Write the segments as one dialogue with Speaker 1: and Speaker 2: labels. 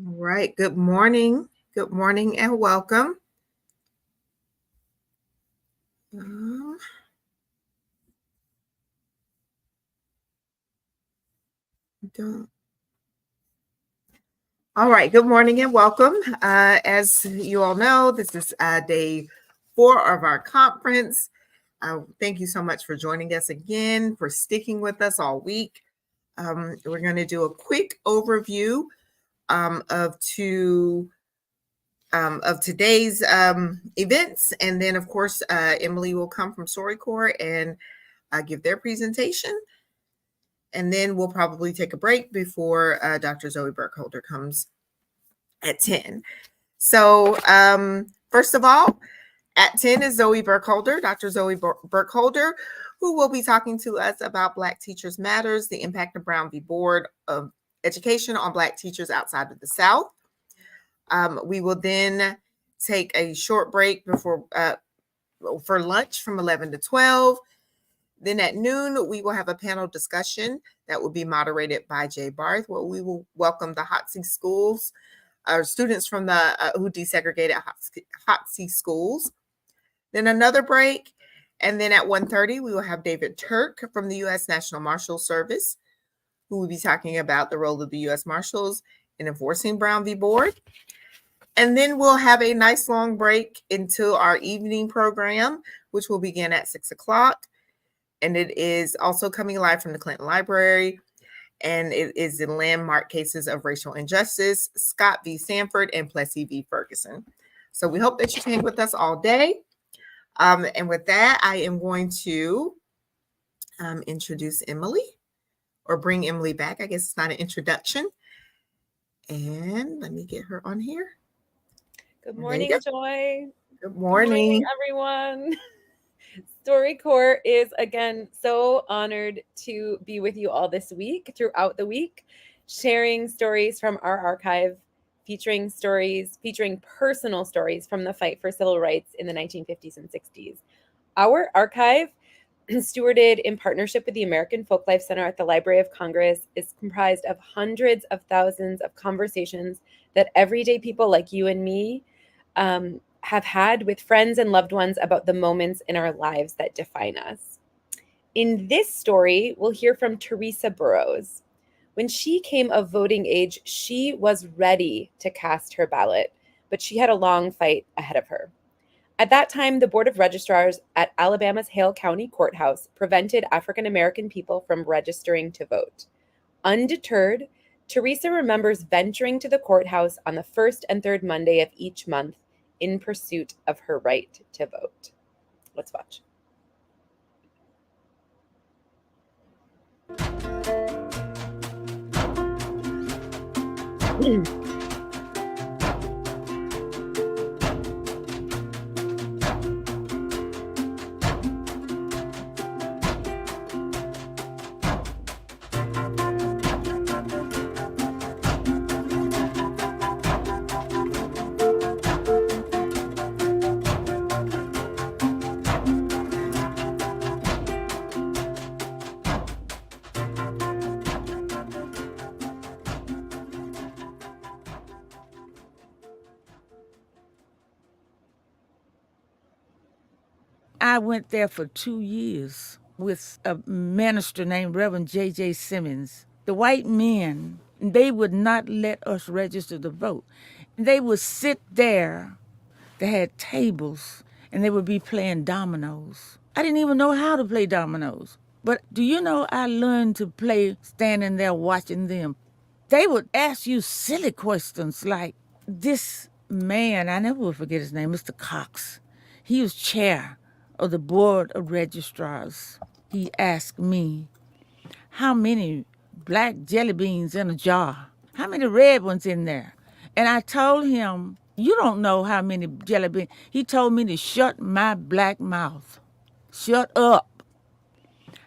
Speaker 1: All right. Good morning. Good morning and welcome. Um, don't- All right. Good morning and welcome. As you all know, this is day 4 of our conference. Thank you so much for joining us again, for sticking with us all week. We're going to do a quick overview um, of two of today's events, and then of course Emily will come from StoryCorps and give their presentation. And then we'll probably take a break before Dr. Zoe Burkholder comes at 10. So, first of all, at 10 is Zoe Burkholder, Dr. Zoe Burkholder, who will be talking to us about Black Teachers Matters, the impact of Brown v. Board of Education on Black teachers outside of the South. We will then take a short break before for lunch from 11 to 12. Then at noon, we will have a panel discussion that will be moderated by Jay Barth, where we will welcome the Hotsy schools, our students from the who desegregated Hotsy schools. Then another break, and then at 1:30, we will have David Turk from the U.S. National Marshal Service, who will be talking about the role of the U.S. Marshals in enforcing Brown v. Board. And then we'll have a nice long break into our evening program, which will begin at 6 o'clock. And it is also coming live from the Clinton Library. And it is the landmark cases of racial injustice, Scott v. Sanford and Plessy v. Ferguson. So we hope that you hang with us all day. And with that, I am going to introduce Emily, or bring Emily back. I guess it's not an introduction. And let me get her on here.
Speaker 2: Good morning, Joy.
Speaker 1: Good morning,
Speaker 2: everyone. StoryCorps is again so honored to be with you all this week, throughout the week, sharing stories from our archive, featuring personal stories from the fight for civil rights in the 1950s and 60s. Our archive, stewarded in partnership with the American Folklife Center at the Library of Congress, is comprised of hundreds of thousands of conversations that everyday people like you and me have had with friends and loved ones about the moments in our lives that define us. In this story, we'll hear from Teresa Burrows. When she came of voting age, she was ready to cast her ballot, but she had a long fight ahead of her. At that time, the Board of Registrars at Alabama's Hale County Courthouse prevented African American people from registering to vote. Undeterred, Teresa remembers venturing to the courthouse on the first and third Monday of each month in pursuit of her right to vote. Let's watch.
Speaker 3: I went there for 2 years with a minister named Reverend J.J. Simmons. The white men, they would not let us register to vote. They would sit there. They had tables, and they would be playing dominoes. I didn't even know how to play dominoes. But do you know I learned to play standing there watching them? They would ask you silly questions like this man, I never will forget his name, Mr. Cox. He was chair of the Board of Registrars. He asked me, how many black jelly beans in a jar? How many red ones in there? And I told him, you don't know how many jelly beans. He told me to shut my black mouth. Shut up.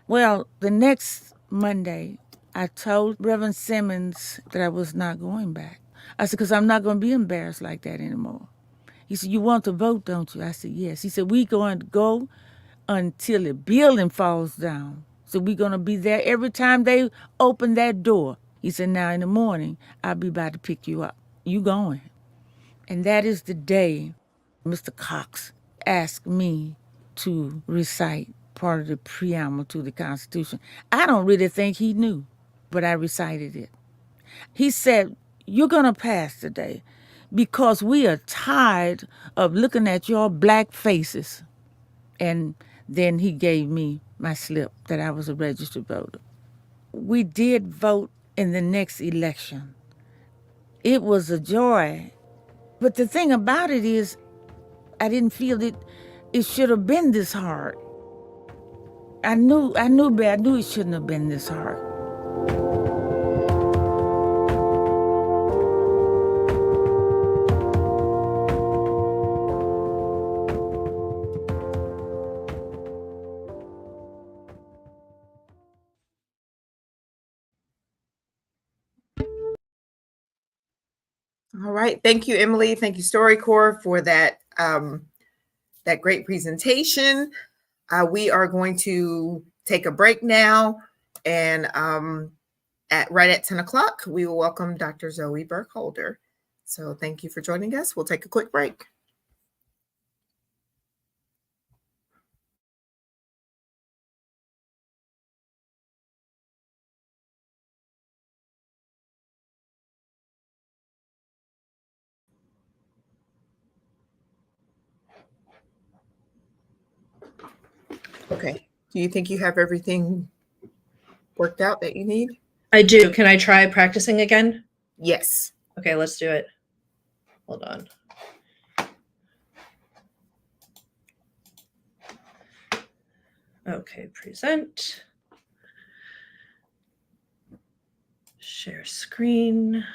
Speaker 3: Well, the next Monday, I told Reverend Simmons that I was not going back. I said, because I'm not going to be embarrassed like that anymore. He said, you want to vote, don't you? I said, yes. He said, we're going to go until the building falls down. So we're going to be there every time they open that door. He said, now in the morning, I'll be by to pick you up. you going. And that is the day Mr. Cox asked me to recite part of the preamble to the Constitution. I don't really think he knew, but I recited it. He said, "You're going to pass today because we are tired of looking at your black faces." And then he gave me my slip that I was a registered voter. We did vote in the next election. It was a joy. But the thing about it is, I didn't feel it should have been this hard. I knew it shouldn't have been this hard.
Speaker 1: All right. Thank you, Emily. Thank you, StoryCorps, for that that great presentation. We are going to take a break now, and right at 10 o'clock, we will welcome Dr. Zoe Burkholder. So thank you for joining us. We'll take a quick break. Okay. Do you think you have everything worked out that you need?
Speaker 4: I do. Can I try practicing again?
Speaker 1: Yes.
Speaker 4: Okay, let's do it. Hold on. Okay, present. Share screen.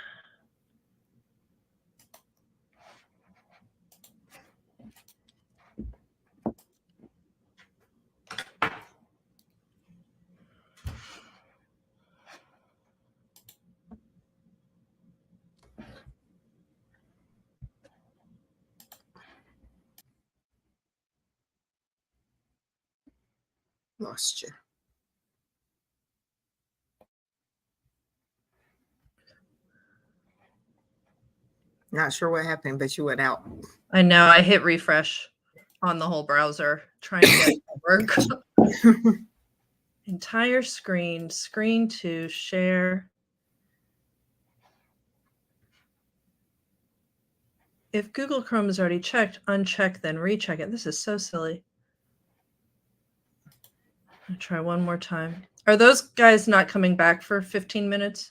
Speaker 1: Lost you. Not sure what happened, but you went out.
Speaker 4: I know. I hit refresh on the whole browser trying to get it to work. Entire screen, screen 2, share. If Google Chrome is already checked, uncheck, then recheck it. This is so silly. I'll try one more time. Are those guys not coming back for 15 minutes?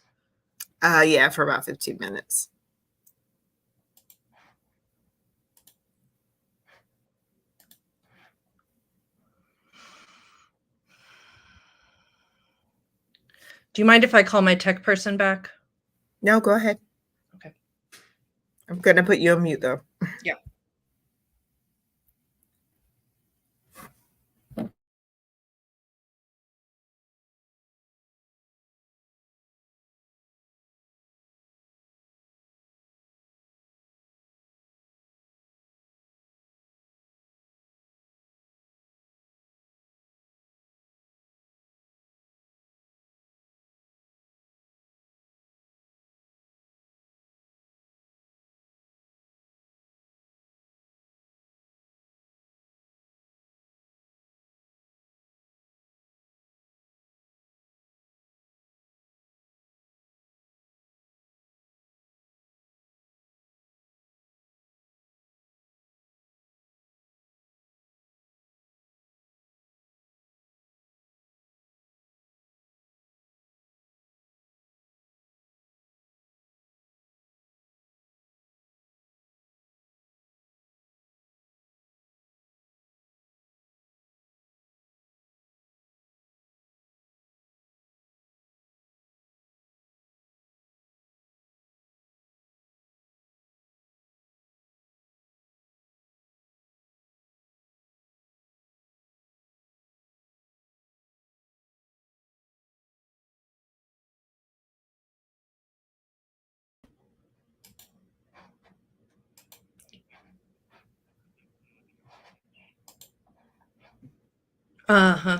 Speaker 1: Yeah, for about 15 minutes.
Speaker 4: Do you mind if I call my tech person back?
Speaker 1: No, go ahead.
Speaker 4: Okay.
Speaker 1: I'm going to put you on mute, though.
Speaker 4: Yeah. Uh-huh.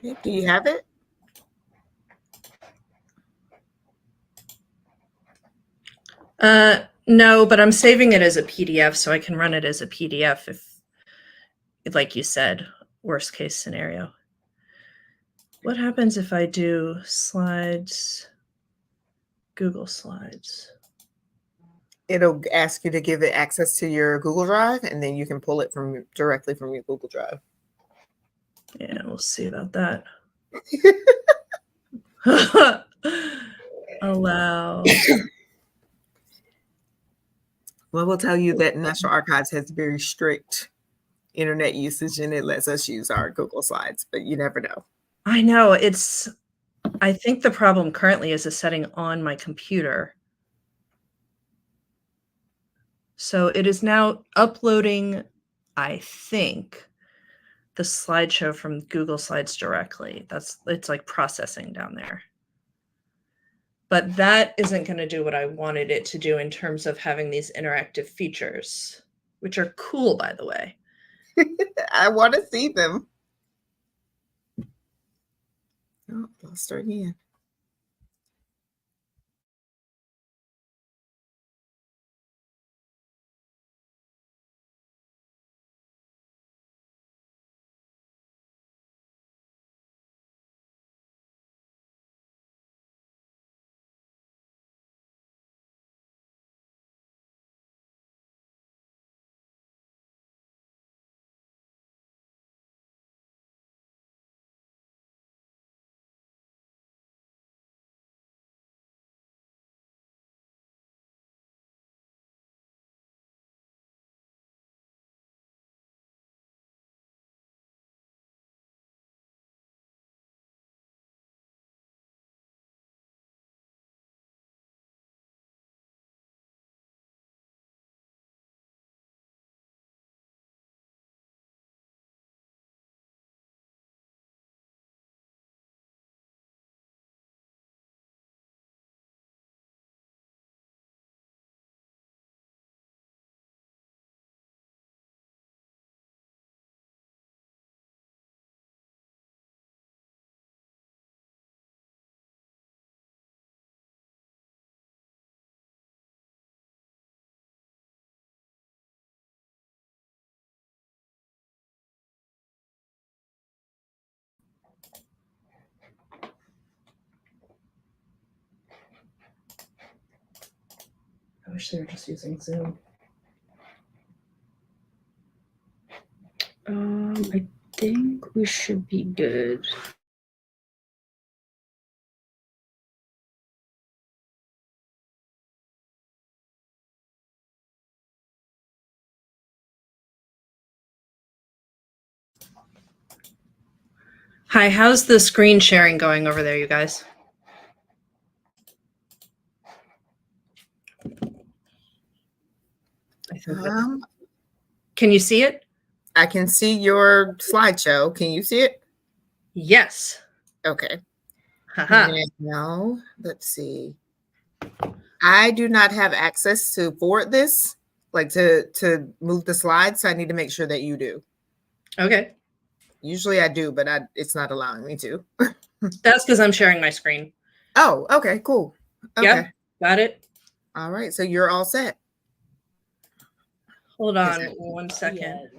Speaker 1: Okay, do you have it?
Speaker 4: No, but I'm saving it as a PDF so I can run it as a PDF if, like you said, worst case scenario. What happens if I do slides, Google Slides?
Speaker 1: It'll ask you to give it access to your Google Drive, and then you can pull it from directly from your Google Drive.
Speaker 4: Yeah, we'll see about that. Allow.
Speaker 1: Well, we'll tell you that National Archives has very strict internet usage, and it lets us use our Google Slides, but you never know.
Speaker 4: I know I think the problem currently is a setting on my computer. So it is now uploading, I think, the slideshow from Google Slides directly. It's like processing down there. But that isn't going to do what I wanted it to do in terms of having these interactive features, which are cool, by the way.
Speaker 1: I want to see them. Oh, lost her again.
Speaker 4: I wish they were just using Zoom.
Speaker 5: I think we should be good.
Speaker 4: Hi, how's the screen sharing going over there, you guys? I think can you see it?
Speaker 1: I can see your slideshow. Can you see it?
Speaker 4: Yes.
Speaker 1: Okay.
Speaker 4: Haha.
Speaker 1: Now, let's see. I do not have access to forward this, like to move the slides. So I need to make sure that you do.
Speaker 4: Okay.
Speaker 1: Usually I do, but it's not allowing me to.
Speaker 4: That's because I'm sharing my screen.
Speaker 1: Oh, okay, cool. Okay.
Speaker 4: Yep, got it.
Speaker 1: All right. So you're all set.
Speaker 4: Hold on 1 second.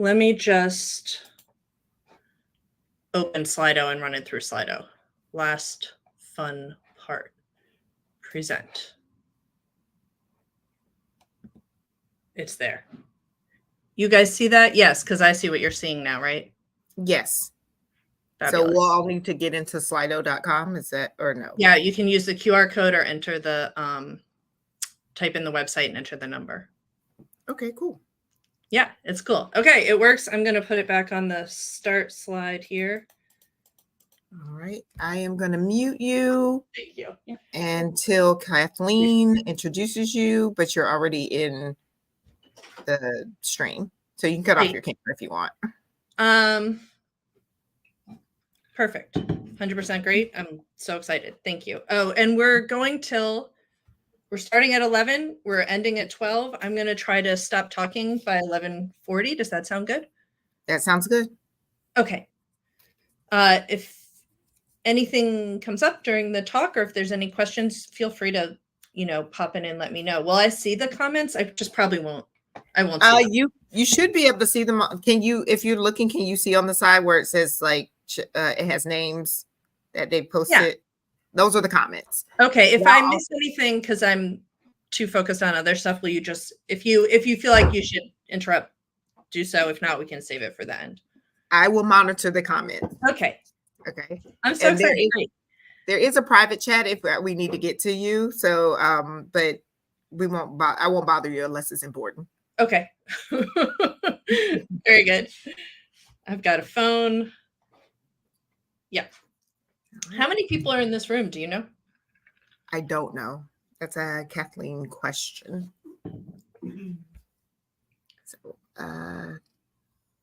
Speaker 4: Let me just open Slido and run it through Slido. Last fun part. Present. It's there. You guys see that? Yes, because I see what you're seeing now, right?
Speaker 1: Yes.
Speaker 4: Fabulous.
Speaker 1: So we'll all need to get into slido.com. Is that or no?
Speaker 4: Yeah, you can use the QR code or enter the type in the website and enter the number.
Speaker 1: Okay, cool.
Speaker 4: Yeah, it's cool. Okay, it works. I'm going to put it back on the start slide here.
Speaker 1: All right. I am going to mute you
Speaker 4: Thank you.
Speaker 1: until Kathleen introduces you, but you're already in the stream. So you can cut off your camera if you want.
Speaker 4: Perfect. 100% great. I'm so excited. Thank you. Oh, and we're starting at 11. We're ending at 12. I'm going to try to stop talking by 11:40. Does that sound good?
Speaker 1: That sounds good.
Speaker 4: Okay. If anything comes up during the talk, or if there's any questions, feel free to, pop in and let me know. Will I see the comments? I just probably won't. I won't see them.
Speaker 1: You should be able to see them. Can you, if you're looking, can you see on the side where it says like it has names that they posted? Those are the comments.
Speaker 4: Okay. If
Speaker 1: Yeah.
Speaker 4: I miss anything because I'm too focused on other stuff, will you just, if you feel like you should interrupt, do so. If not, we can save it for the end.
Speaker 1: I will monitor the comments.
Speaker 4: Okay.
Speaker 1: Okay.
Speaker 4: I'm so
Speaker 1: And
Speaker 4: excited. Great.
Speaker 1: there is a private chat if we need to get to you. So, but we won't. I won't bother you unless it's important.
Speaker 4: Okay. Very good. I've got a phone. Yeah. How many people are in this room? Do you know?
Speaker 1: I don't know. That's a Kathleen question. So,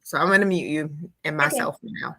Speaker 1: so I'm going to mute you and myself now.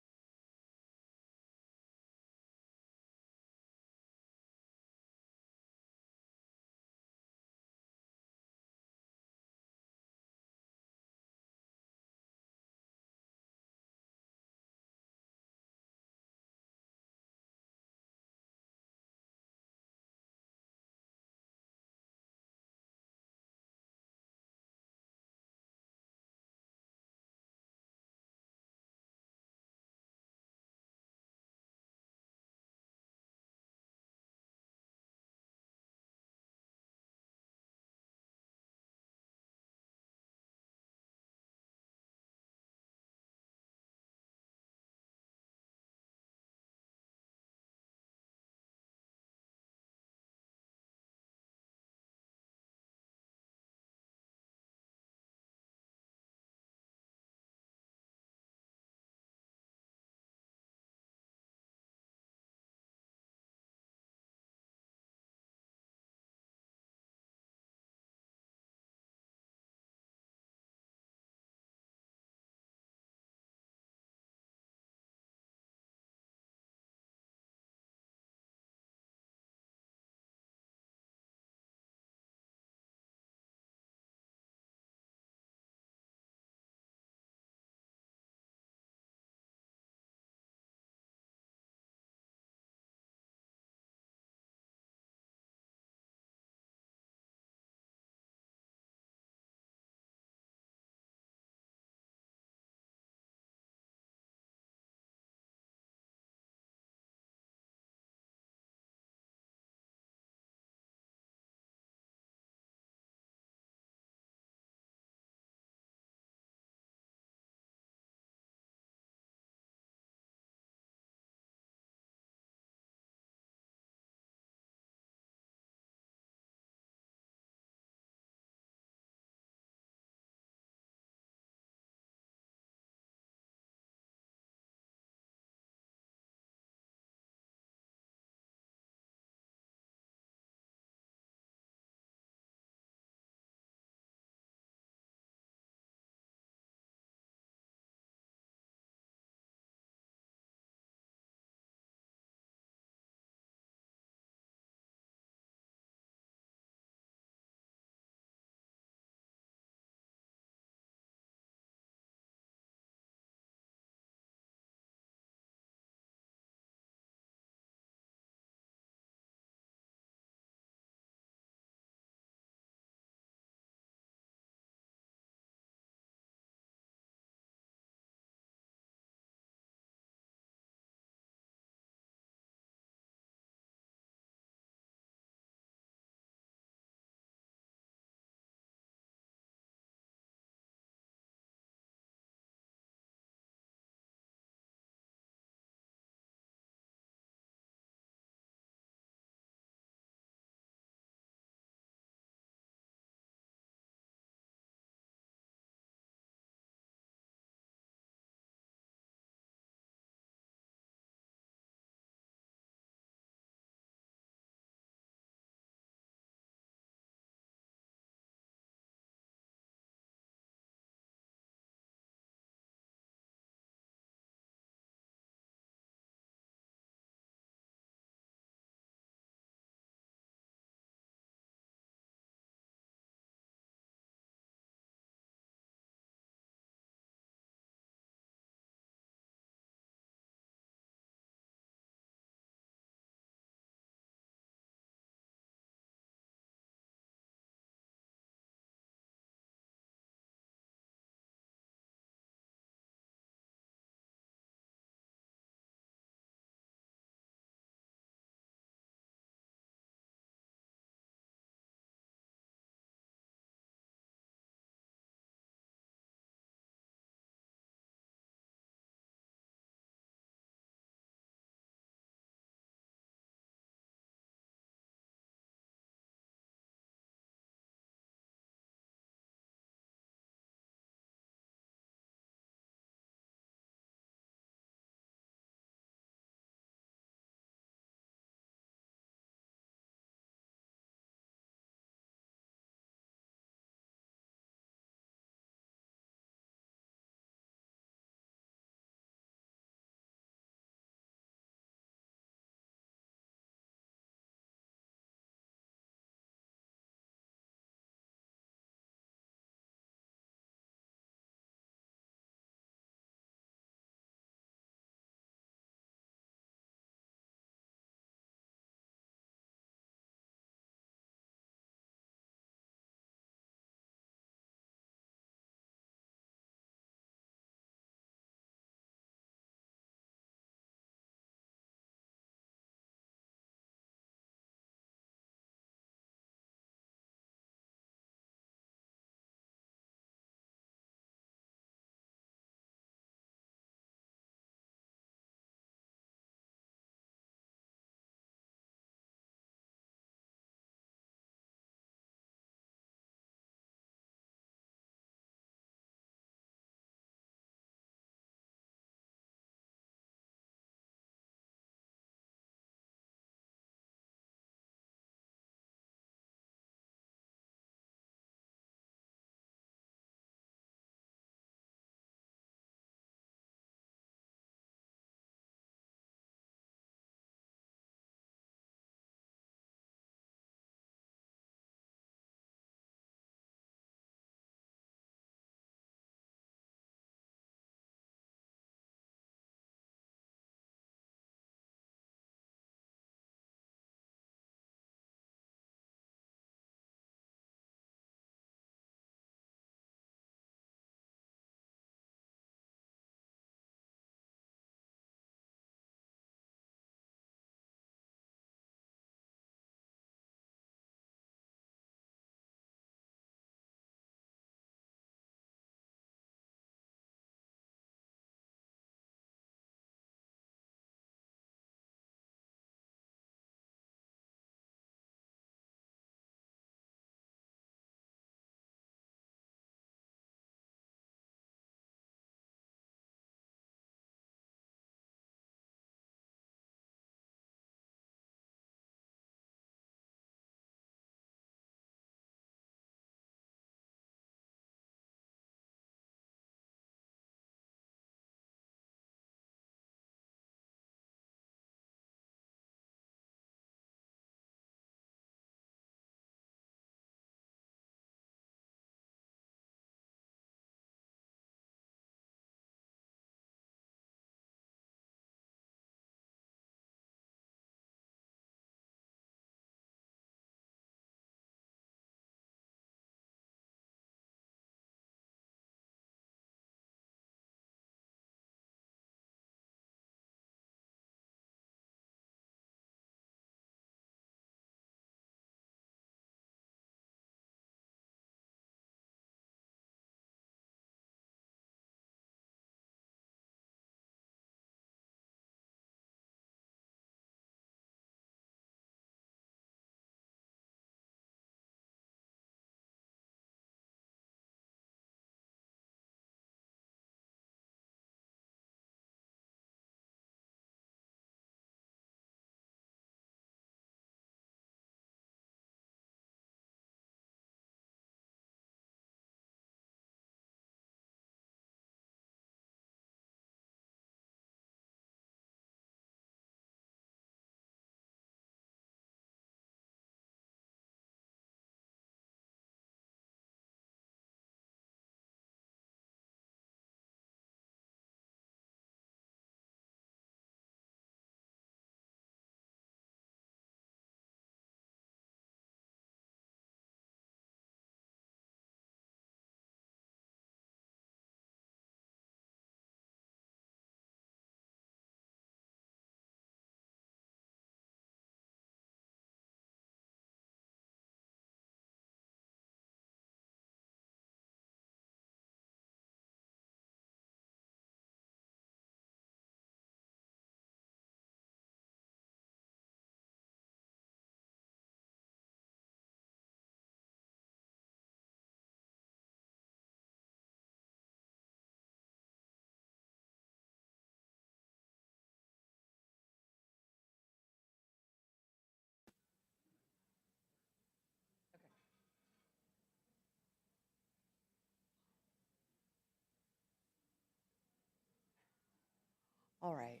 Speaker 6: All right.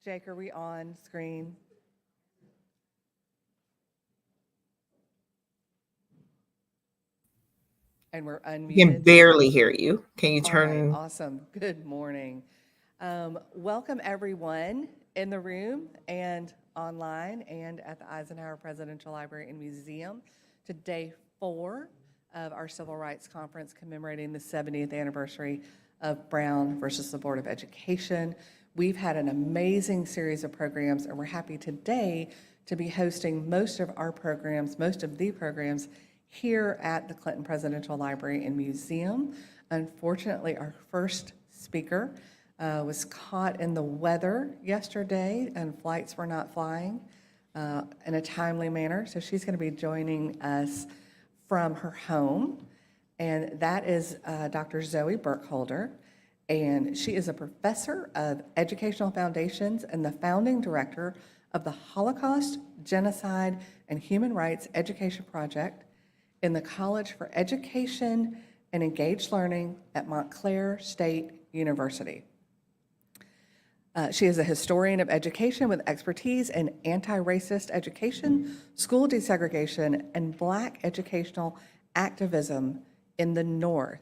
Speaker 6: Jake, are we on screen? And we're
Speaker 1: We can
Speaker 6: unmuted.
Speaker 1: barely hear you. Can you
Speaker 6: All right,
Speaker 1: turn?
Speaker 6: awesome. Good morning. Welcome everyone in the room and online and at the Eisenhower Presidential Library and Museum to day 4 of our Civil Rights Conference commemorating the 70th anniversary of Brown versus the Board of Education. We've had an amazing series of programs, and we're happy today to be hosting most of the programs here at the Clinton Presidential Library and Museum. Unfortunately, our first speaker was caught in the weather yesterday, and flights were not flying in a timely manner, so she's going to be joining us from her home, and that is Dr. Zoe Burkholder, and she is a professor of educational foundations and the founding director of the Holocaust, Genocide, and Human Rights Education Project in the College for Education and Engaged Learning at Montclair State University. She is a historian of education with expertise in anti-racist education, school desegregation, and Black educational activism in the North.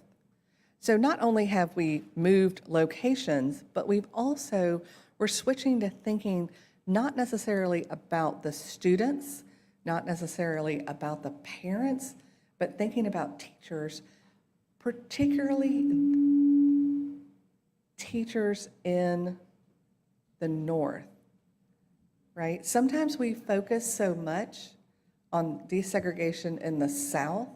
Speaker 6: So not only have we moved locations, but we're switching to thinking not necessarily about the students, not necessarily about the parents, but thinking about teachers, particularly teachers in the North, right? Sometimes we focus so much on desegregation in the South,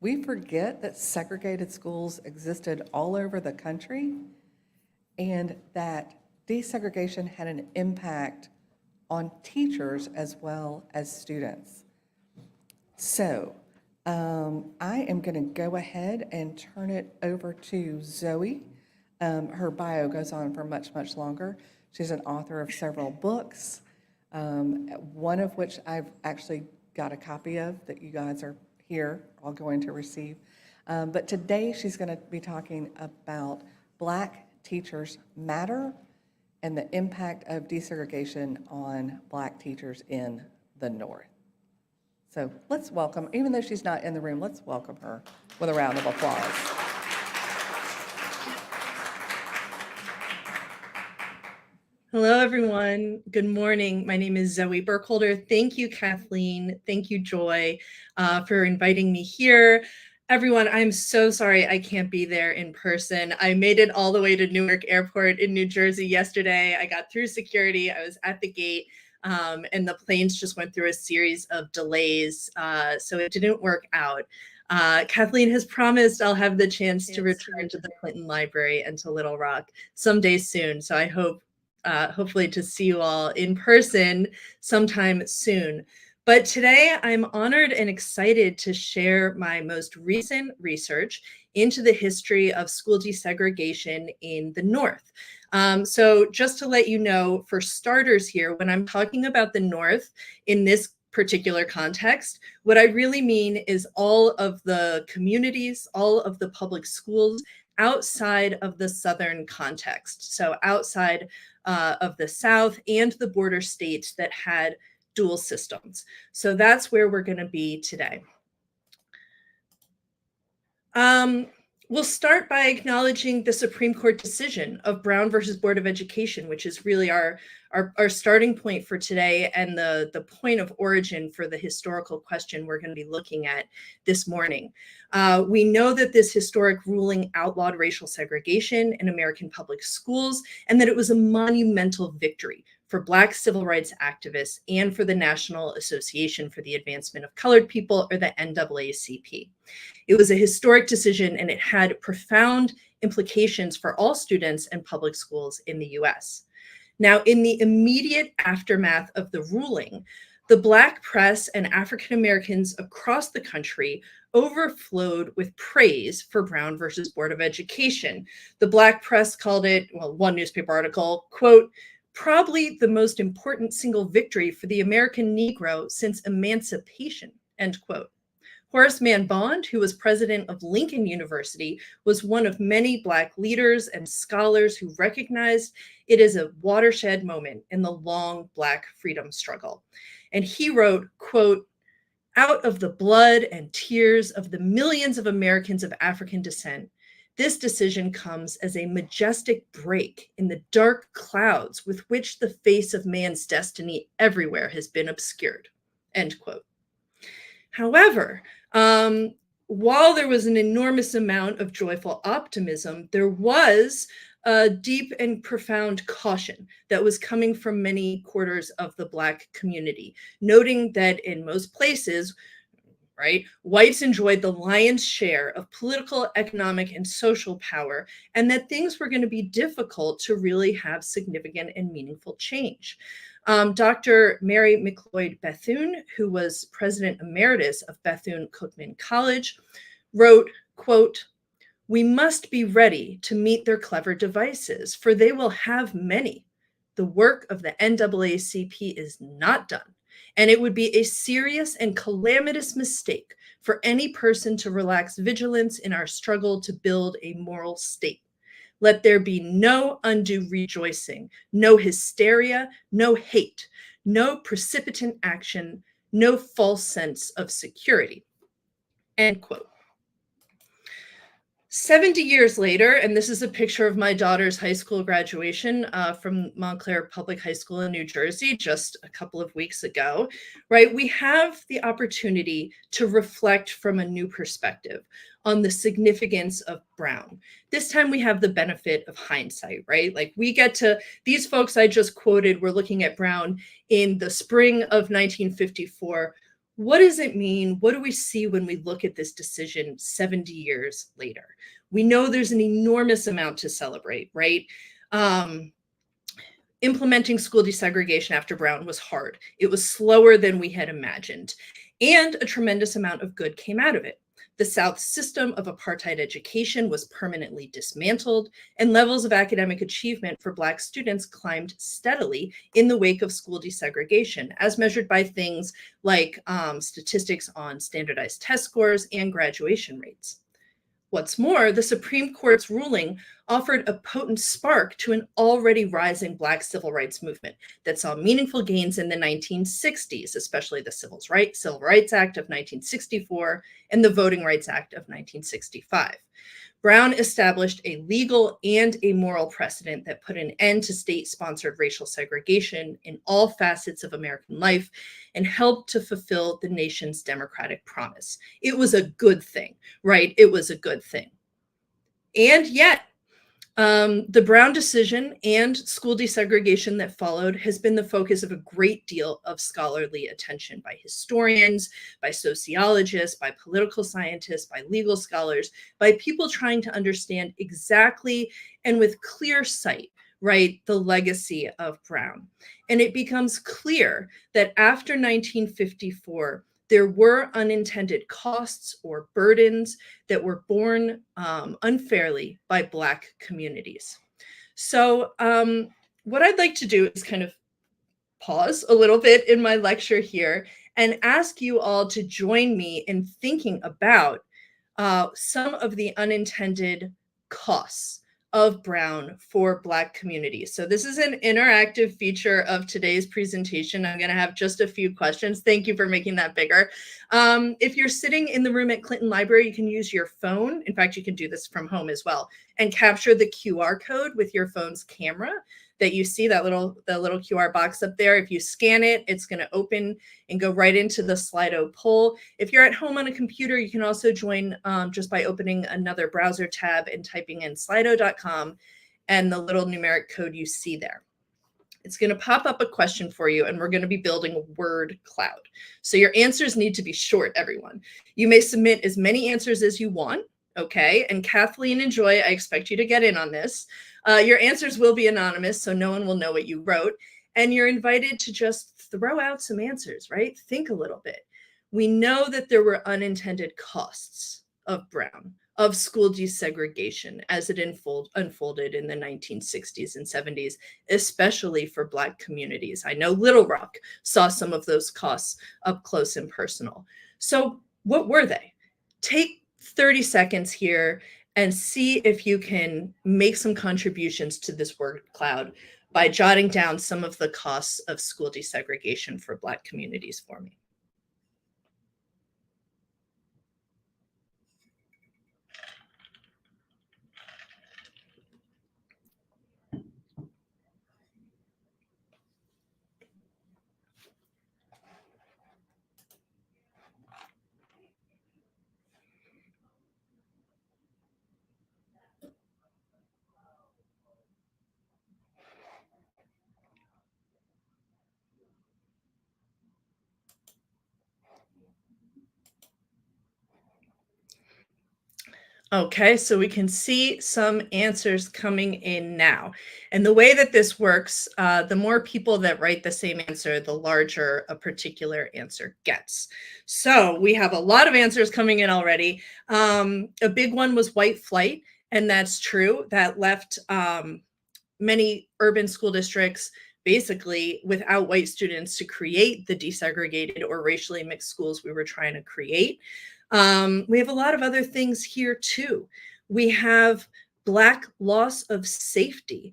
Speaker 6: we forget that segregated schools existed all over the country and that desegregation had an impact on teachers as well as students. So I am going to go ahead and turn it over to Zoe. Her bio goes on for much, much longer. She's an author of several books, one of which I've actually got a copy of that you guys are here all going to receive. But today she's going to be talking about Black Teachers Matter and the impact of desegregation on Black teachers in the North. So let's welcome, even though she's not in the room, let's welcome her with a round of applause.
Speaker 4: Hello, everyone. Good morning. My name is Zoe Burkholder. Thank you, Kathleen. Thank you, Joy, for inviting me here. Everyone, I'm so sorry I can't be there in person. I made it all the way to Newark Airport in New Jersey yesterday. I got through security. I was at the gate, and the planes just went through a series of delays, so it didn't work out. Kathleen has promised I'll have the chance to return to the Clinton Library and to Little Rock someday soon, so I hope hopefully to see you all in person sometime soon. But today I'm honored and excited to share my most recent research into the history of school desegregation in the North. So just to let you know, for starters here, when I'm talking about the North in this particular context, what I really mean is all of the communities, all of the public schools outside of the Southern context. So outside of the South and the border states that had dual systems. So that's where we're going to be today. We'll start by acknowledging the Supreme Court decision of Brown versus Board of Education, which is really our starting point for today and the point of origin for the historical question we're going to be looking at this morning. We know that this historic ruling outlawed racial segregation in American public schools and that it was a monumental victory for Black civil rights activists and for the National Association for the Advancement of Colored People, or the NAACP. It was a historic decision and it had profound implications for all students and public schools in the US. Now, in the immediate aftermath of the ruling, the Black press and African Americans across the country overflowed with praise for Brown versus Board of Education. The Black press called it, well, one newspaper article, quote, probably the most important single victory for the American Negro since emancipation, end quote. Horace Mann Bond, who was president of Lincoln University, was one of many Black leaders and scholars who recognized it as a watershed moment in the long Black freedom struggle. And he wrote, quote, "Out of the blood and tears of the millions of Americans of African descent, this decision comes as a majestic break in the dark clouds with which the face of man's destiny everywhere has been obscured," end quote. However, while there was an enormous amount of joyful optimism, there was a deep and profound caution that was coming from many quarters of the Black community, noting that in most places, right, whites enjoyed the lion's share of political, economic, and social power, and that things were going to be difficult to really have significant and meaningful change. Dr. Mary McLeod Bethune, who was president emeritus of Bethune-Cookman College, wrote, quote, "We must be ready to meet their clever devices, for they will have many. The work of the NAACP is not done, and it would be a serious and calamitous mistake for any person to relax vigilance in our struggle to build a moral state. Let there be no undue rejoicing, no hysteria, no hate, no precipitant action, no false sense of security," end quote. 70 years later, and this is a picture of my daughter's high school graduation from Montclair Public High School in New Jersey just a couple of weeks ago, right? We have the opportunity to reflect from a new perspective on the significance of Brown. This time we have the benefit of hindsight, right? Like we get to, these folks I just quoted were looking at Brown in the spring of 1954. What does it mean? What do we see when we look at this decision 70 years later? We know there's an enormous amount to celebrate, right? Implementing school desegregation after Brown was hard. It was slower than we had imagined, and a tremendous amount of good came out of it. The South's system of apartheid education was permanently dismantled, and levels of academic achievement for Black students climbed steadily in the wake of school desegregation, as measured by things like statistics on standardized test scores and graduation rates. What's more, the Supreme Court's ruling offered a potent spark to an already rising Black civil rights movement that saw meaningful gains in the 1960s, especially the Civil Rights Act of 1964 and the Voting Rights Act of 1965. Brown established a legal and a moral precedent that put an end to state-sponsored racial segregation in all facets of American life and helped to fulfill the nation's democratic promise. It was a good thing, right? It was a good thing. And yet, the Brown decision and school desegregation that followed has been the focus of a great deal of scholarly attention by historians, by sociologists, by political scientists, by legal scholars, by people trying to understand exactly and with clear sight, right, the legacy of Brown. And it becomes clear that after 1954, there were unintended costs or burdens that were borne unfairly by Black communities. So what I'd like to do is kind of pause a little bit in my lecture here and ask you all to join me in thinking about some of the unintended costs of Brown for Black communities. So this is an interactive feature of today's presentation. I'm going to have just a few questions. Thank you for making that bigger. If you're sitting in the room at Clinton Library, you can use your phone. In fact, you can do this from home as well and capture the QR code with your phone's camera that you see, the little QR box up there. If you scan it, it's going to open and go right into the Slido poll. If you're at home on a computer, you can also join just by opening another browser tab and typing in slido.com and the little numeric code you see there. It's going to pop up a question for you, and we're going to be building a word cloud. So your answers need to be short, everyone. You may submit as many answers as you want, okay? And Kathleen and Joy, I expect you to get in on this. Your answers will be anonymous, so no one will know what you wrote. And you're invited to just throw out some answers, right? Think a little bit. We know that there were unintended costs of Brown, of school desegregation as it unfolded in the 1960s and 70s, especially for Black communities. I know Little Rock saw some of those costs up close and personal. So What were they? Take 30 seconds here and see if you can make some contributions to this word cloud by jotting down some of the costs of school desegregation for Black communities for me. Okay, so we can see some answers coming in now. And the way that this works, the more people that write the same answer, the larger a particular answer gets. So we have a lot of answers coming in already. A big one was white flight, and that's true. That left many urban school districts basically without white students to create the desegregated or racially mixed schools we were trying to create. We have a lot of other things here too. We have Black loss of safety,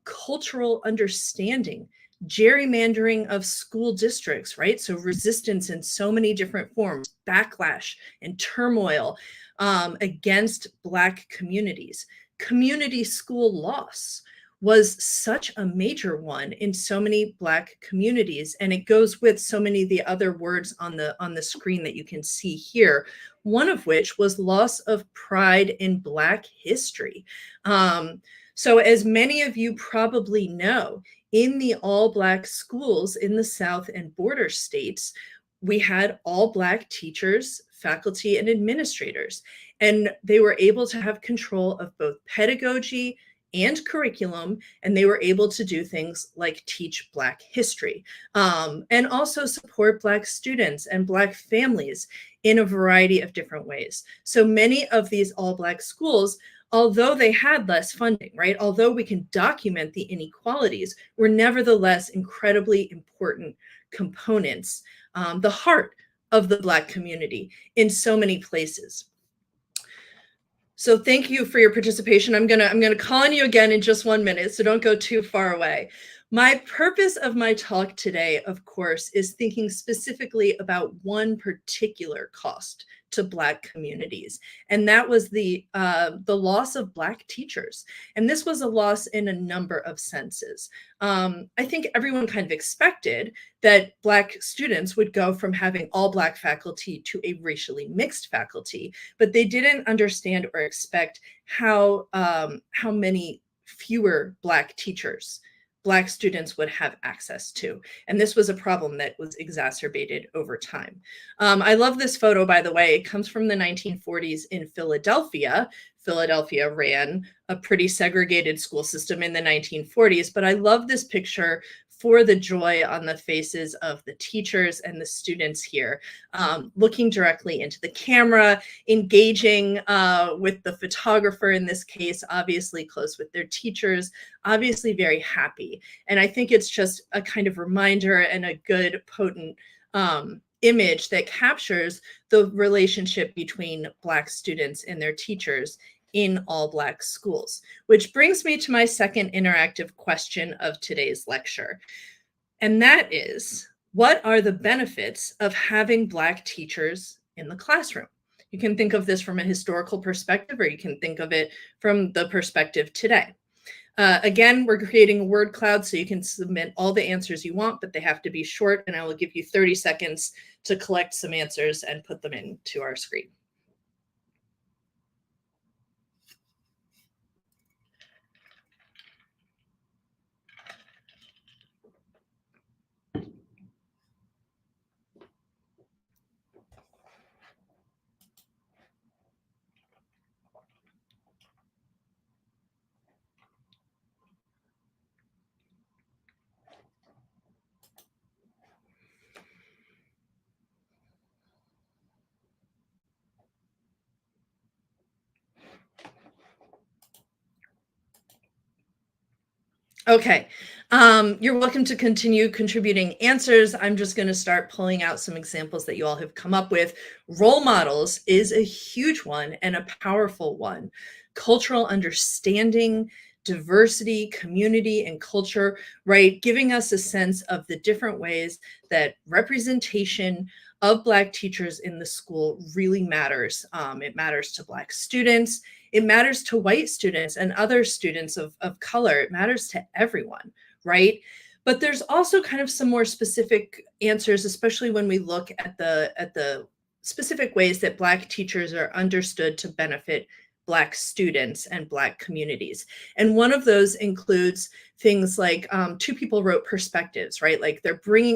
Speaker 4: cultural understanding, gerrymandering of school districts, right? So resistance in so many different forms, backlash and turmoil against Black communities. Community school loss was such a major one in so many Black communities, and it goes with so many of the other words on the screen that you can see here, one of which was loss of pride in Black history. So as many of you probably know, in the all Black schools in the South and border states, we had all Black teachers, faculty, and administrators, and they were able to have control of both pedagogy and curriculum, and they were able to do things like teach Black history, and also support Black students and Black families in a variety of different ways. So many of these all Black schools, although they had less funding, right? Although we can document the inequalities, were nevertheless incredibly important components, the heart of the Black community in so many places. So thank you for your participation. I'm gonna call on you again in just 1 minute, so don't go too far away. My purpose of my talk today, of course, is thinking specifically about one particular cost to Black communities, and that was the loss of Black teachers. And this was a loss in a number of senses. I think everyone kind of expected that Black students would go from having all Black faculty to a racially mixed faculty, but they didn't understand or expect how many fewer Black teachers Black students would have access to. And this was a problem that was exacerbated over time. I love this photo, by the way. It comes from the 1940s in Philadelphia. Philadelphia ran a pretty segregated school system in the 1940s, but I love this picture for the joy on the faces of the teachers and the students here, looking directly into the camera, engaging with the photographer in this case, obviously close with their teachers, obviously very happy. And I think it's just a kind of reminder and a good, potent image that captures the relationship between Black students and their teachers in all Black schools, which brings me to my second interactive question of today's lecture. And that is, what are the benefits of having Black teachers in the classroom? You can think of this from a historical perspective, or you can think of it from the perspective today. Again, we're creating a word cloud, so you can submit all the answers you want, but they have to be short, and I will give you 30 seconds to collect some answers and put them into our screen. Okay, You're welcome to continue contributing answers. I'm just going to start pulling out some examples that you all have come up with. Role models is a huge one and a powerful one. Cultural understanding, diversity, community, and culture, right? Giving us a sense of the different ways that representation of Black teachers in the school really matters. It matters to Black students. It matters to white students and other students of color. It matters to everyone, right? But there's also kind of some more specific answers, especially when we look at the specific ways that Black teachers are understood to benefit Black students and Black communities. And one of those includes things like two people wrote perspectives, right? Like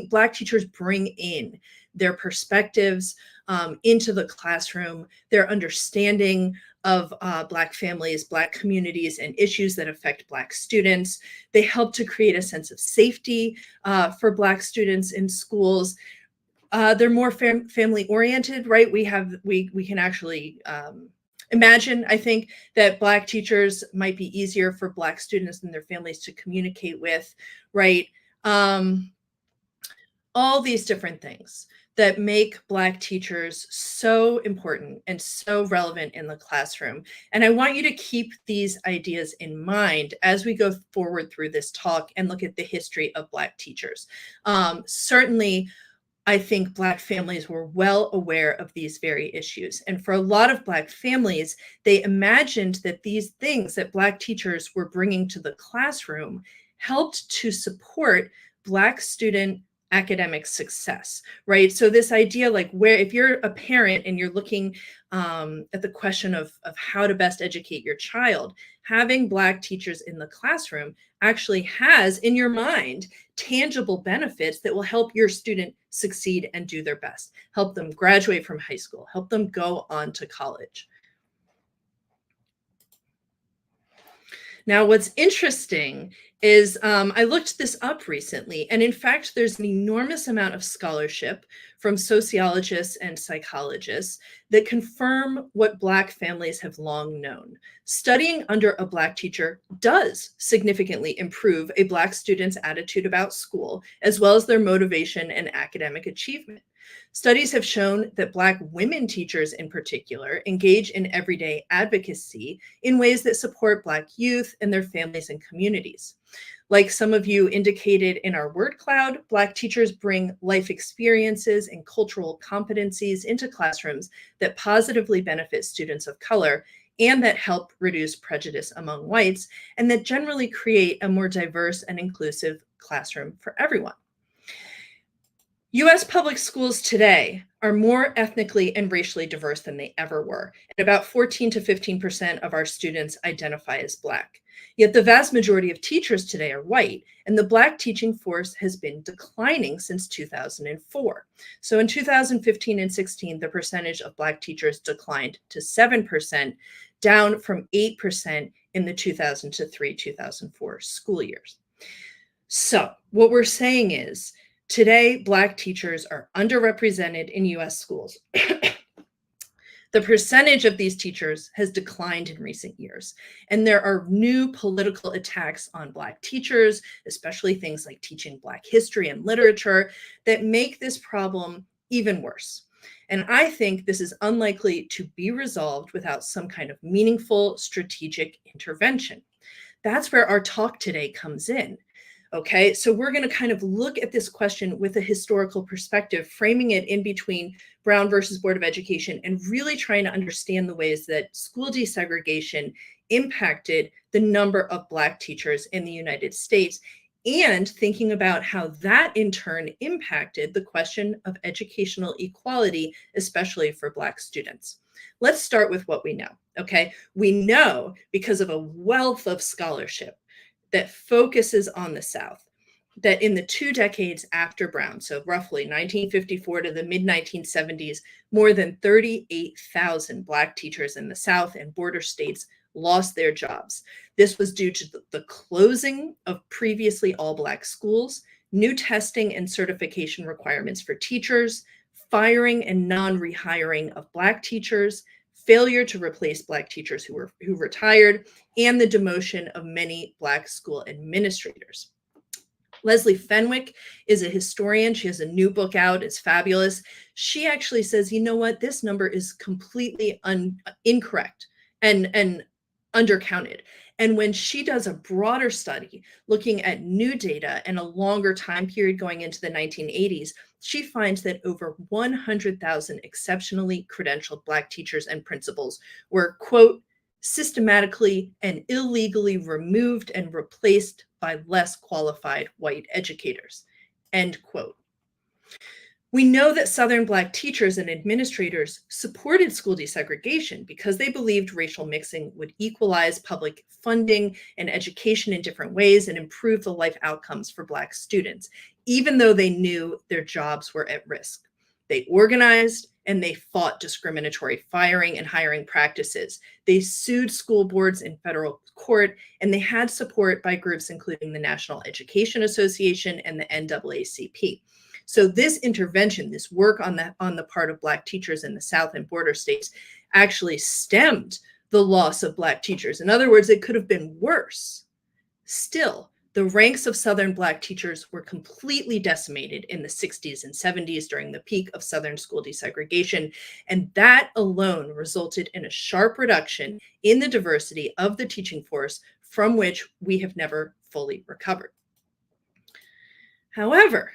Speaker 4: Black teachers bring in their perspectives into the classroom, their understanding of Black families, Black communities, and issues that affect Black students. They help to create a sense of safety for Black students in schools. They're more family oriented, right? We can actually imagine, I think, that Black teachers might be easier for Black students and their families to communicate with, right? All these different things that make Black teachers so important and so relevant in the classroom. And I want you to keep these ideas in mind as we go forward through this talk and look at the history of Black teachers. Certainly, I think Black families were well aware of these very issues. And for a lot of Black families, they imagined that these things that Black teachers were bringing to the classroom helped to support Black student academic success, right? So this idea, like if you're a parent and you're looking at the question of how to best educate your child, having Black teachers in the classroom actually has in your mind tangible benefits that will help your student succeed and do their best, help them graduate from high school, help them go on to college. Now, what's interesting is I looked this up recently, and in fact, there's an enormous amount of scholarship from sociologists and psychologists that confirm what Black families have long known. Studying under a Black teacher does significantly improve a Black student's attitude about school, as well as their motivation and academic achievement. Studies have shown that Black women teachers in particular engage in everyday advocacy in ways that support Black youth and their families and communities. Like some of you indicated in our word cloud, Black teachers bring life experiences and cultural competencies into classrooms that positively benefit students of color and that help reduce prejudice among whites, and that generally create a more diverse and inclusive classroom for everyone. U.S. public schools today are more ethnically and racially diverse than they ever were, and about 14 to 15% of our students identify as Black. Yet the vast majority of teachers today are white, and the Black teaching force has been declining since 2004. So in 2015 and 16, the percentage of Black teachers declined to 7%, down from 8% in the 2003, 2004 school years. So what we're saying is, today, Black teachers are underrepresented in U.S. schools. The percentage of these teachers has declined in recent years, and there are new political attacks on Black teachers, especially things like teaching Black history and literature, that make this problem even worse. And I think this is unlikely to be resolved without some kind of meaningful strategic intervention. That's where our talk today comes in. Okay, so we're going to kind of look at this question with a historical perspective, framing it in between Brown versus Board of Education, and really trying to understand the ways that school desegregation impacted the number of Black teachers in the United States, and thinking about how that in turn impacted the question of educational equality, especially for Black students. Let's start with what we know, okay? We know, because of a wealth of scholarship that focuses on the South, that in the 2 decades after Brown, so roughly 1954 to the mid-1970s, more than 38,000 Black teachers in the South and border states lost their jobs. This was due to the closing of previously all-Black schools, new testing and certification requirements for teachers, firing and non-rehiring of Black teachers, failure to replace Black teachers who retired, and the demotion of many Black school administrators. Leslie Fenwick is a historian. She has a new book out. It's fabulous. She actually says, you know what? This number is completely incorrect and undercounted. And when she does a broader study looking at new data and a longer time period going into the 1980s, she finds that over 100,000 exceptionally credentialed Black teachers and principals were, quote, systematically and illegally removed and replaced by less qualified white educators, end quote. We know that Southern Black teachers and administrators supported school desegregation because they believed racial mixing would equalize public funding and education in different ways and improve the life outcomes for Black students, even though they knew their jobs were at risk. They organized and they fought discriminatory firing and hiring practices. They sued school boards in federal court, and they had support by groups including the National Education Association and the NAACP. So this intervention, this work on the part of Black teachers in the South and border states actually stemmed the loss of Black teachers. In other words, it could have been worse. Still, the ranks of Southern Black teachers were completely decimated in the 60s and 70s during the peak of Southern school desegregation, and that alone resulted in a sharp reduction in the diversity of the teaching force from which we have never fully recovered. However,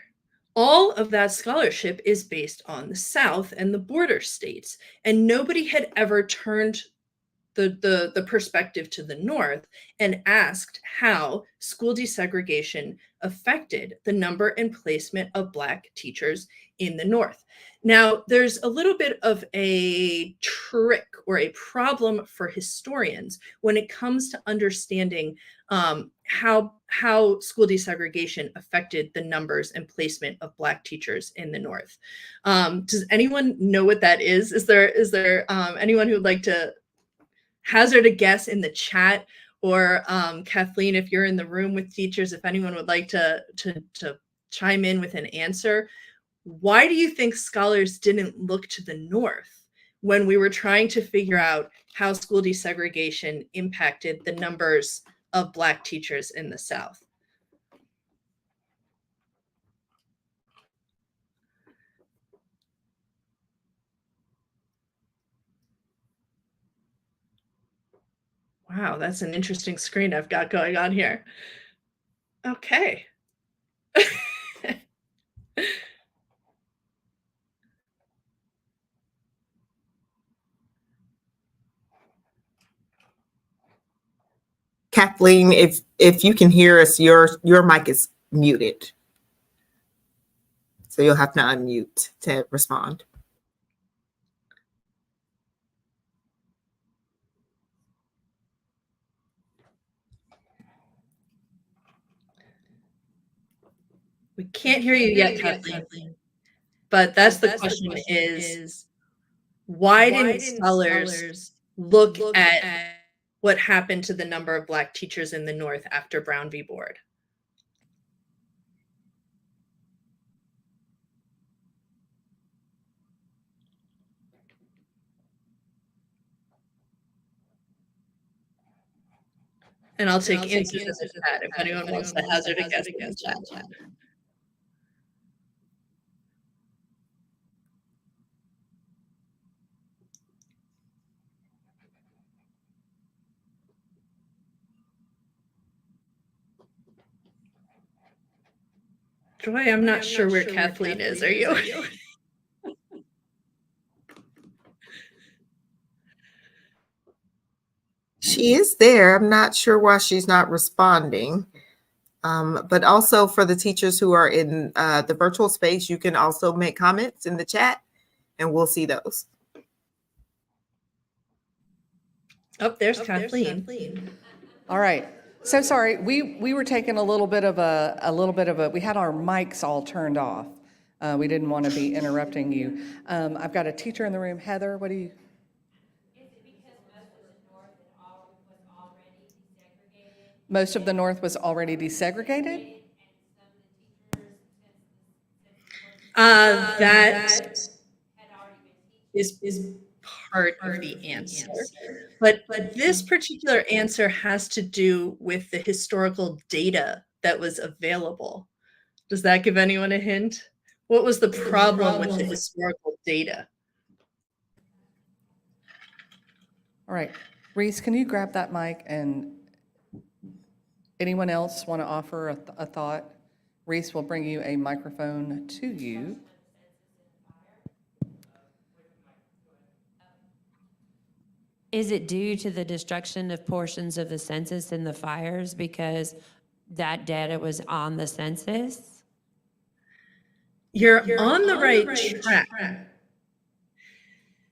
Speaker 4: all of that scholarship is based on the South and the border states, and nobody had ever turned the perspective to the North and asked how school desegregation affected the number and placement of Black teachers in the North. Now, there's a little bit of a trick or a problem for historians when it comes to understanding how school desegregation affected the numbers and placement of Black teachers in the North. Does anyone know what that is? Is there anyone who would like to hazard a guess in the chat, or Kathleen, if you're in the room with teachers, if anyone would like to chime in with an answer? Why do you think scholars didn't look to the North when we were trying to figure out how school desegregation impacted the numbers of Black teachers in the South? Wow, that's an interesting screen I've got going on here. Okay.
Speaker 1: Kathleen, if you can hear us, your mic is muted. So you'll have to unmute to respond.
Speaker 4: We can't hear you yet, Kathleen. But that's the question is, why didn't scholars look at what happened to the number of Black teachers in the North after Brown v. Board? And I'll take answers in the chat if anyone wants to hazard a guess in the chat. Joy, I'm not sure where Kathleen is. Are you?
Speaker 1: She is there. I'm not sure why she's not responding. But also for the teachers who are in the virtual space, you can also make comments in the chat and we'll see those.
Speaker 4: Oh, there's Kathleen.
Speaker 6: All right. So sorry, we were taking a little bit of a, we had our mics all turned off. We didn't want to be interrupting you. I've got a teacher in the room. Heather, what do you? Most of the North was already desegregated?
Speaker 4: That is part of the answer. But this particular answer has to do with the historical data that was available. Does that give anyone a hint? What was the problem with the historical data?
Speaker 6: All right, Reese, can you grab that mic, and anyone else want to offer a thought? Reese will bring you a microphone to you.
Speaker 7: Is it due to the destruction of portions of the census in the fires because that data was on the census?
Speaker 4: You're on the right track.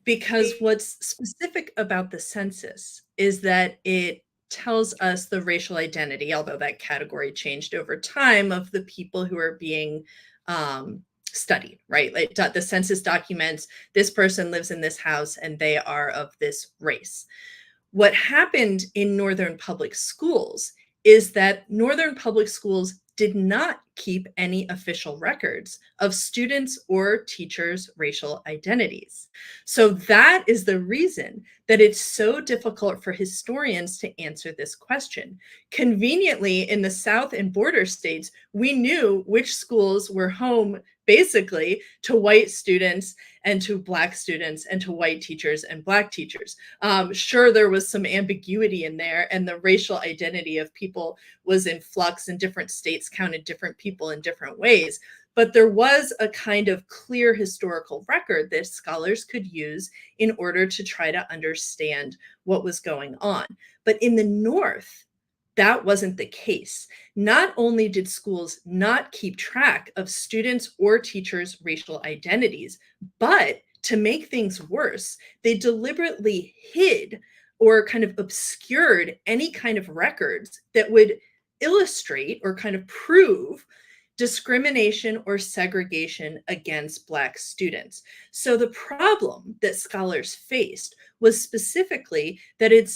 Speaker 4: Because what's specific about the census is that it tells us the racial identity, although that category changed over time, of the people who are being studied, right? Like the census documents, this person lives in this house and they are of this race. What happened in Northern public schools is that Northern public schools did not keep any official records of students or teachers' racial identities. So that is the reason that it's so difficult for historians to answer this question. Conveniently, in the South and border states, we knew which schools were home basically to white students and to Black students and to white teachers and Black teachers. Sure, there was some ambiguity in there, and the racial identity of people was in flux, and different states counted different people in different ways. But there was a kind of clear historical record that scholars could use in order to try to understand what was going on. But in the North, that wasn't the case. Not only did schools not keep track of students' or teachers' racial identities, but to make things worse, they deliberately hid or kind of obscured any kind of records that would illustrate or kind of prove discrimination or segregation against Black students. So the problem that scholars faced was specifically that it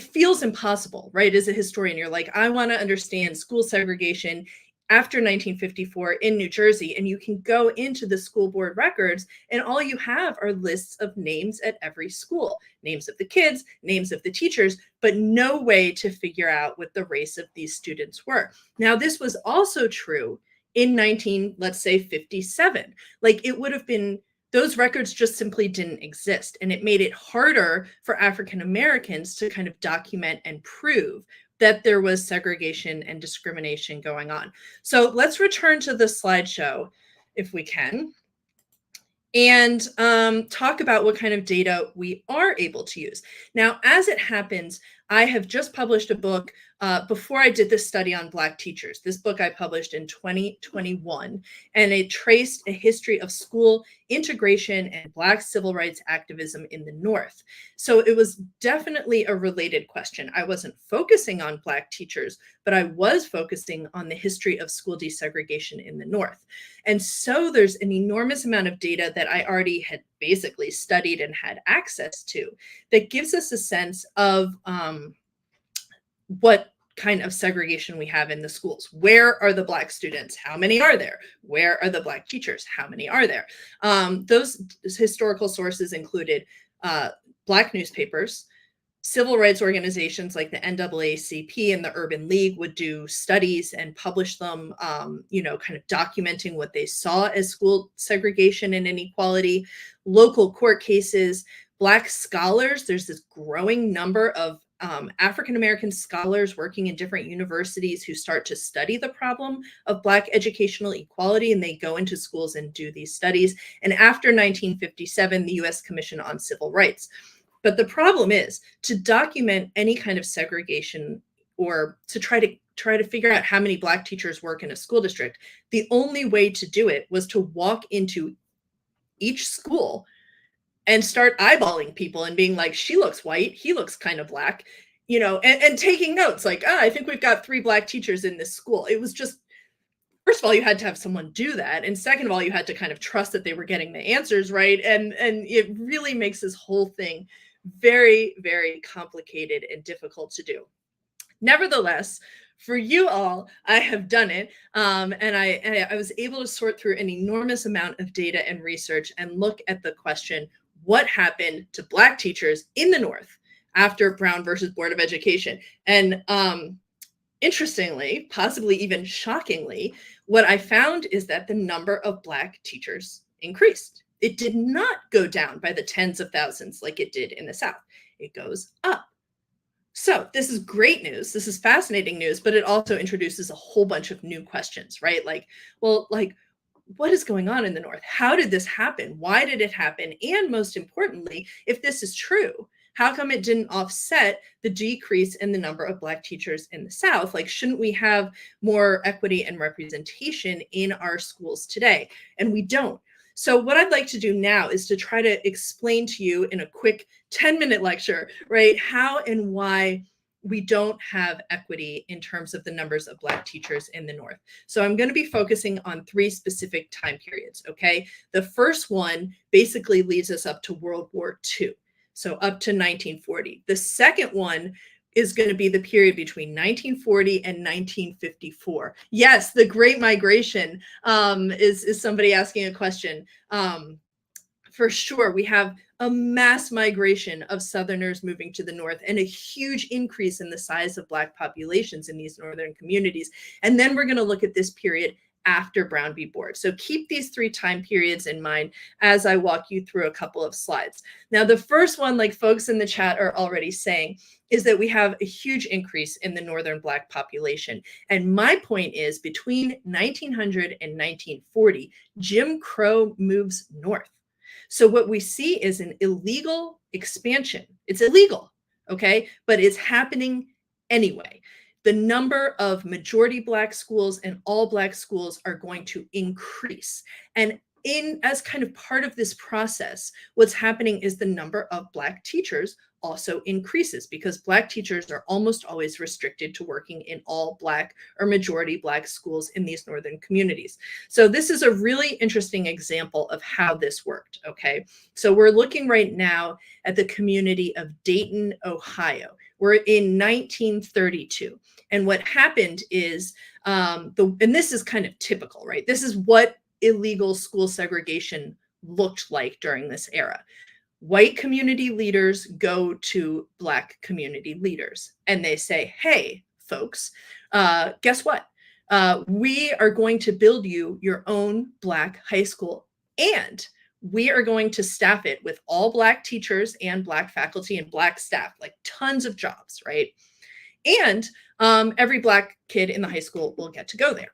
Speaker 4: feels impossible, right? As a historian, you're like, I want to understand school segregation after 1954 in New Jersey, and you can go into the school board records, and all you have are lists of names at every school, names of the kids, names of the teachers, but no way to figure out what the race of these students were. Now, this was also true in 57. Like, it would have been, those records just simply didn't exist, and it made it harder for African Americans to kind of document and prove that there was segregation and discrimination going on. So let's return to the slideshow if we can, and talk about what kind of data we are able to use. Now, as it happens, I have just published a book before I did this study on Black teachers. This book I published in 2021, and it traced a history of school integration and Black civil rights activism in the North. So it was definitely a related question. I wasn't focusing on Black teachers, but I was focusing on the history of school desegregation in the North. And so there's an enormous amount of data that I already had basically studied and had access to that gives us a sense of what kind of segregation we have in the schools. Where are the Black students? How many are there? Where are the Black teachers? How many are there? Those historical sources included Black newspapers, civil rights organizations like the NAACP and the Urban League would do studies and publish them, kind of documenting what they saw as school segregation and inequality, local court cases, Black scholars. There's this growing number of African-American scholars working in different universities who start to study the problem of Black educational equality, and they go into schools and do these studies. And after 1957, the U.S. Commission on Civil Rights. But the problem is, to document any kind of segregation or to try to figure out how many Black teachers work in a school district, the only way to do it was to walk into each school and start eyeballing people and being like, she looks white, he looks kind of Black, and taking notes like, I think we've got 3 Black teachers in this school. It was just, first of all, you had to have someone do that. And second of all, you had to kind of trust that they were getting the answers right. And it really makes this whole thing very, very complicated and difficult to do. Nevertheless, for you all, I have done it. And I was able to sort through an enormous amount of data and research and look at the question, what happened to Black teachers in the North after Brown versus Board of Education? And interestingly, possibly even shockingly, what I found is that the number of Black teachers increased. It did not go down by the tens of thousands like it did in the South. It goes up. So this is great news. This is fascinating news, but it also introduces a whole bunch of new questions, right? Like, well, like, what is going on in the North? How did this happen? Why did it happen? And most importantly, if this is true, how come it didn't offset the decrease in the number of Black teachers in the South? Like, shouldn't we have more equity and representation in our schools today? And we don't. So what I'd like to do now is to try to explain to you in a quick 10-minute lecture, right, how and why we don't have equity in terms of the numbers of Black teachers in the North. So I'm going to be focusing on 3 specific time periods, okay? The first one basically leads us up to World War II, so up to 1940. The second one is going to be the period between 1940 and 1954. Yes, the Great Migration is somebody asking a question. For sure, we have a mass migration of Southerners moving to the North and a huge increase in the size of Black populations in these Northern communities. And then we're going to look at this period after Brown v. Board. So keep these 3 time periods in mind as I walk you through a couple of slides. Now, the first one, like folks in the chat are already saying, is that we have a huge increase in the Northern Black population. And my point is, between 1900 and 1940, Jim Crow moves north. So what we see is an illegal expansion. It's illegal, okay? But it's happening anyway. The number of majority Black schools and all Black schools are going to increase. And as kind of part of this process, what's happening is the number of Black teachers also increases, because Black teachers are almost always restricted to working in all Black or majority Black schools in these Northern communities. So this is a really interesting example of how this worked, okay? So we're looking right now at the community of Dayton, Ohio. We're in 1932. And what happened is, and this is kind of typical, right? This is what illegal school segregation looked like during this era. White community leaders go to Black community leaders and they say, hey, folks, guess what? We are going to build you your own Black high school, and we are going to staff it with all Black teachers and Black faculty and Black staff, like tons of jobs, right? And every Black kid in the high school will get to go there.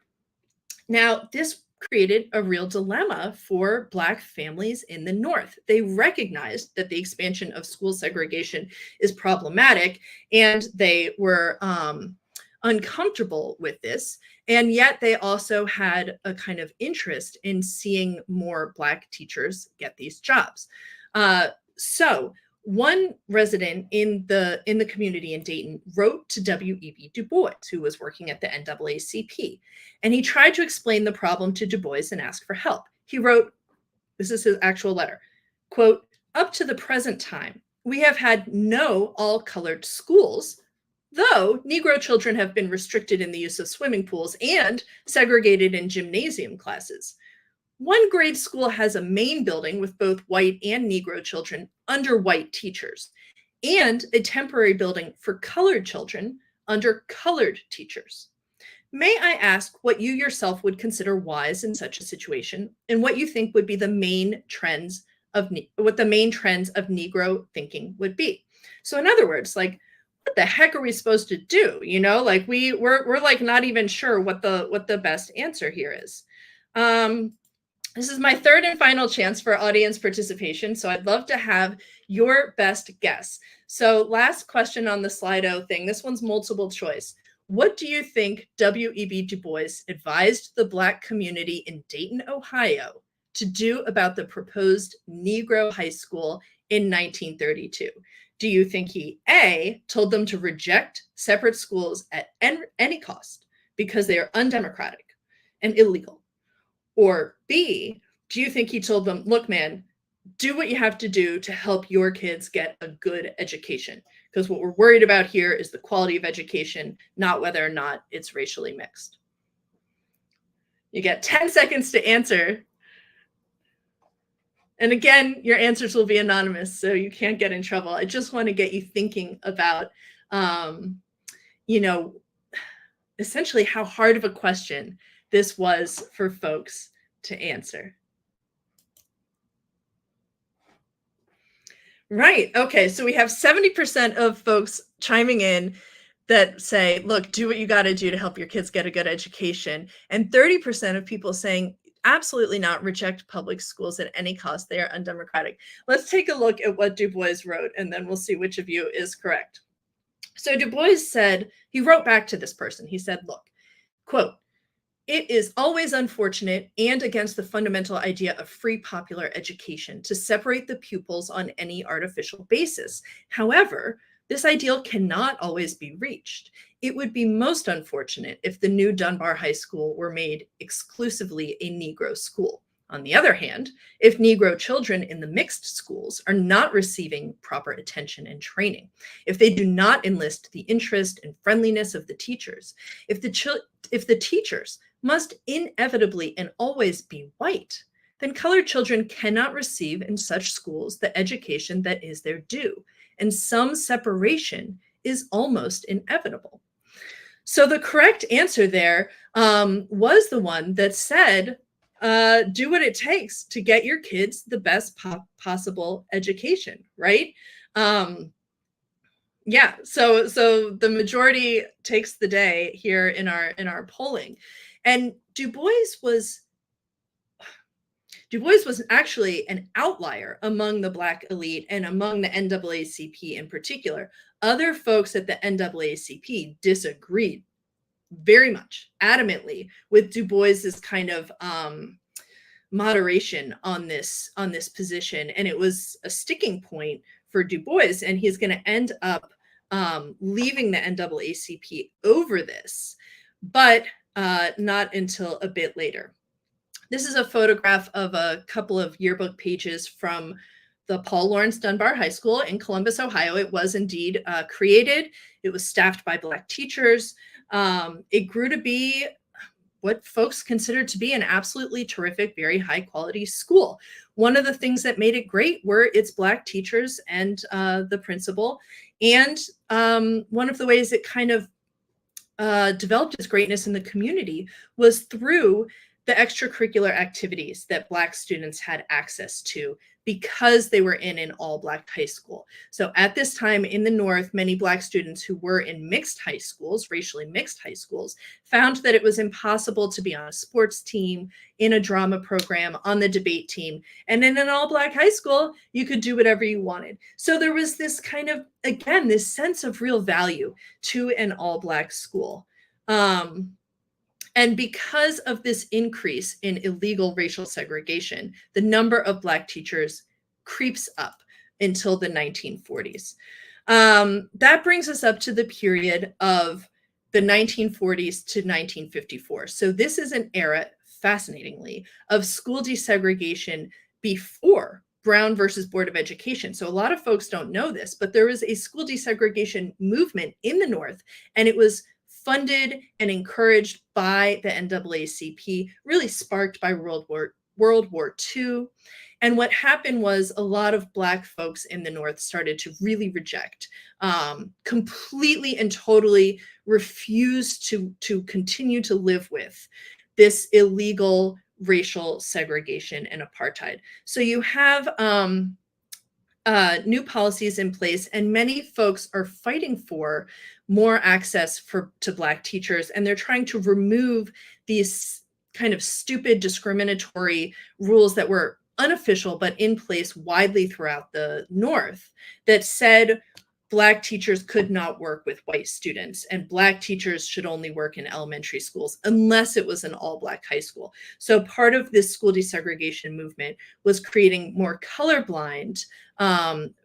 Speaker 4: Now, this created a real dilemma for Black families in the North. They recognized that the expansion of school segregation is problematic, and they were uncomfortable with this. And yet they also had a kind of interest in seeing more Black teachers get these jobs. So one resident in the community in Dayton wrote to W.E.B. Du Bois, who was working at the NAACP, and he tried to explain the problem to Du Bois and ask for help. He wrote, this is his actual letter, quote, "Up to the present time, we have had no all-colored schools, though Negro children have been restricted in the use of swimming pools and segregated in gymnasium classes. One grade school has a main building with both white and Negro children under white teachers, and a temporary building for colored children under colored teachers. May I ask what you yourself would consider wise in such a situation, and what you think would be the main trends of Negro thinking would be?" So in other words, like, what the heck are we supposed to do? You know, like we're like not even sure what the best answer here is. This is my third and final chance for audience participation, so I'd love to have your best guess. So last question on the Slido thing. This one's multiple choice. What do you think W.E.B. Du Bois advised the Black community in Dayton, Ohio, to do about the proposed Negro high school in 1932? Do you think he, A, told them to reject separate schools at any cost because they are undemocratic and illegal? Or B, do you think he told them, look, man, do what you have to do to help your kids get a good education? Because what we're worried about here is the quality of education, not whether or not it's racially mixed. You get 10 seconds to answer. And again, your answers will be anonymous, so you can't get in trouble. I just want to get you thinking about, you know, essentially how hard of a question this was for folks to answer. Right. Okay. So we have 70% of folks chiming in that say, look, do what you got to do to help your kids get a good education. And 30% of people saying, absolutely not, reject public schools at any cost. They are undemocratic. Let's take a look at what Du Bois wrote, and then we'll see which of you is correct. So Du Bois said, he wrote back to this person. He said, look, quote, "It is always unfortunate and against the fundamental idea of free popular education to separate the pupils on any artificial basis. However, this ideal cannot always be reached. It would be most unfortunate if the new Dunbar High School were made exclusively a Negro school. On the other hand, if Negro children in the mixed schools are not receiving proper attention and training, if they do not enlist the interest and friendliness of the teachers, if the teachers must inevitably and always be white, then colored children cannot receive in such schools the education that is their due, and some separation is almost inevitable." So the correct answer there was the one that said, do what it takes to get your kids the best possible education, right? Yeah, so the majority takes the day here in our polling. And Du Bois was actually an outlier among the Black elite and among the NAACP in particular. Other folks at the NAACP disagreed very much, adamantly, with Du Bois's kind of moderation on this position, and it was a sticking point for Du Bois, and he's going to end up leaving the NAACP over this, but not until a bit later. This is a photograph of a couple of yearbook pages from the Paul Laurence Dunbar High School in Columbus, Ohio. It was indeed created. It was staffed by Black teachers. It grew to be what folks considered to be an absolutely terrific, very high quality school. One of the things that made it great were its Black teachers and the principal. And one of the ways it kind of developed its greatness in the community was through the extracurricular activities that Black students had access to because they were in an all-Black high school. So at this time in the North, many Black students who were in mixed high schools, racially mixed high schools, found that it was impossible to be on a sports team, in a drama program, on the debate team. And in an all-Black high school, you could do whatever you wanted. So there was this kind of, again, this sense of real value to an all-Black school. And because of this increase in illegal racial segregation, the number of Black teachers creeps up until the 1940s. That brings us up to the period of the 1940s to 1954. So this is an era, fascinatingly, of school desegregation before Brown versus Board of Education. So a lot of folks don't know this, but there was a school desegregation movement in the North, and it was funded and encouraged by the NAACP, really sparked by World War II. And what happened was a lot of Black folks in the North started to really reject, completely and totally refuse to continue to live with this illegal racial segregation and apartheid. So you have new policies in place, and many folks are fighting for more access to Black teachers, and they're trying to remove these kind of stupid discriminatory rules that were unofficial but in place widely throughout the North that said Black teachers could not work with white students, and Black teachers should only work in elementary schools unless it was an all-Black high school. So part of this school desegregation movement was creating more colorblind,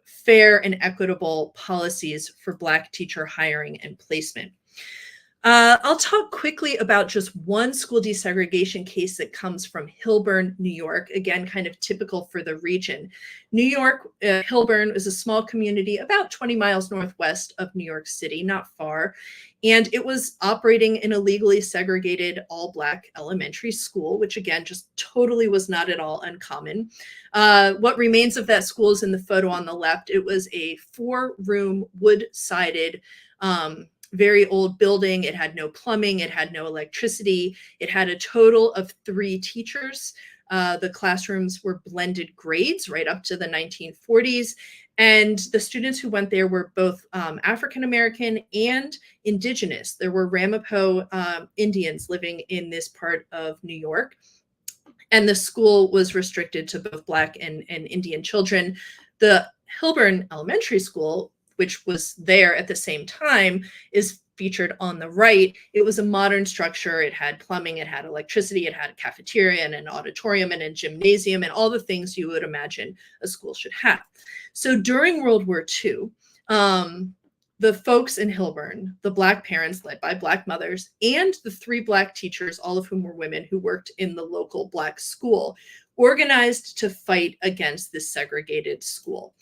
Speaker 4: fair and equitable policies for Black teacher hiring and placement. I'll talk quickly about just one school desegregation case that comes from Hilburn, New York. Again, kind of typical for the region. New York, Hilburn is a small community about 20 miles northwest of New York City, not far. And it was operating in a legally segregated all-Black elementary school, which again, just totally was not at all uncommon. What remains of that school is in the photo on the left. It was a 4-room wood-sided very old building. It had no plumbing. It had no electricity. It had a total of 3 teachers. The classrooms were blended grades right up to the 1940s. And the students who went there were both African-American and indigenous. There were Ramapo Indians living in this part of New York. And the school was restricted to both Black and Indian children. The Hilburn Elementary School, which was there at the same time, is featured on the right. It was a modern structure. It had plumbing, it had electricity, it had a cafeteria and an auditorium and a gymnasium and all the things you would imagine a school should have. So during World War II, the folks in Hilburn, the Black parents led by Black mothers, and the 3 Black teachers, all of whom were women who worked in the local Black school, organized to fight against this segregated school.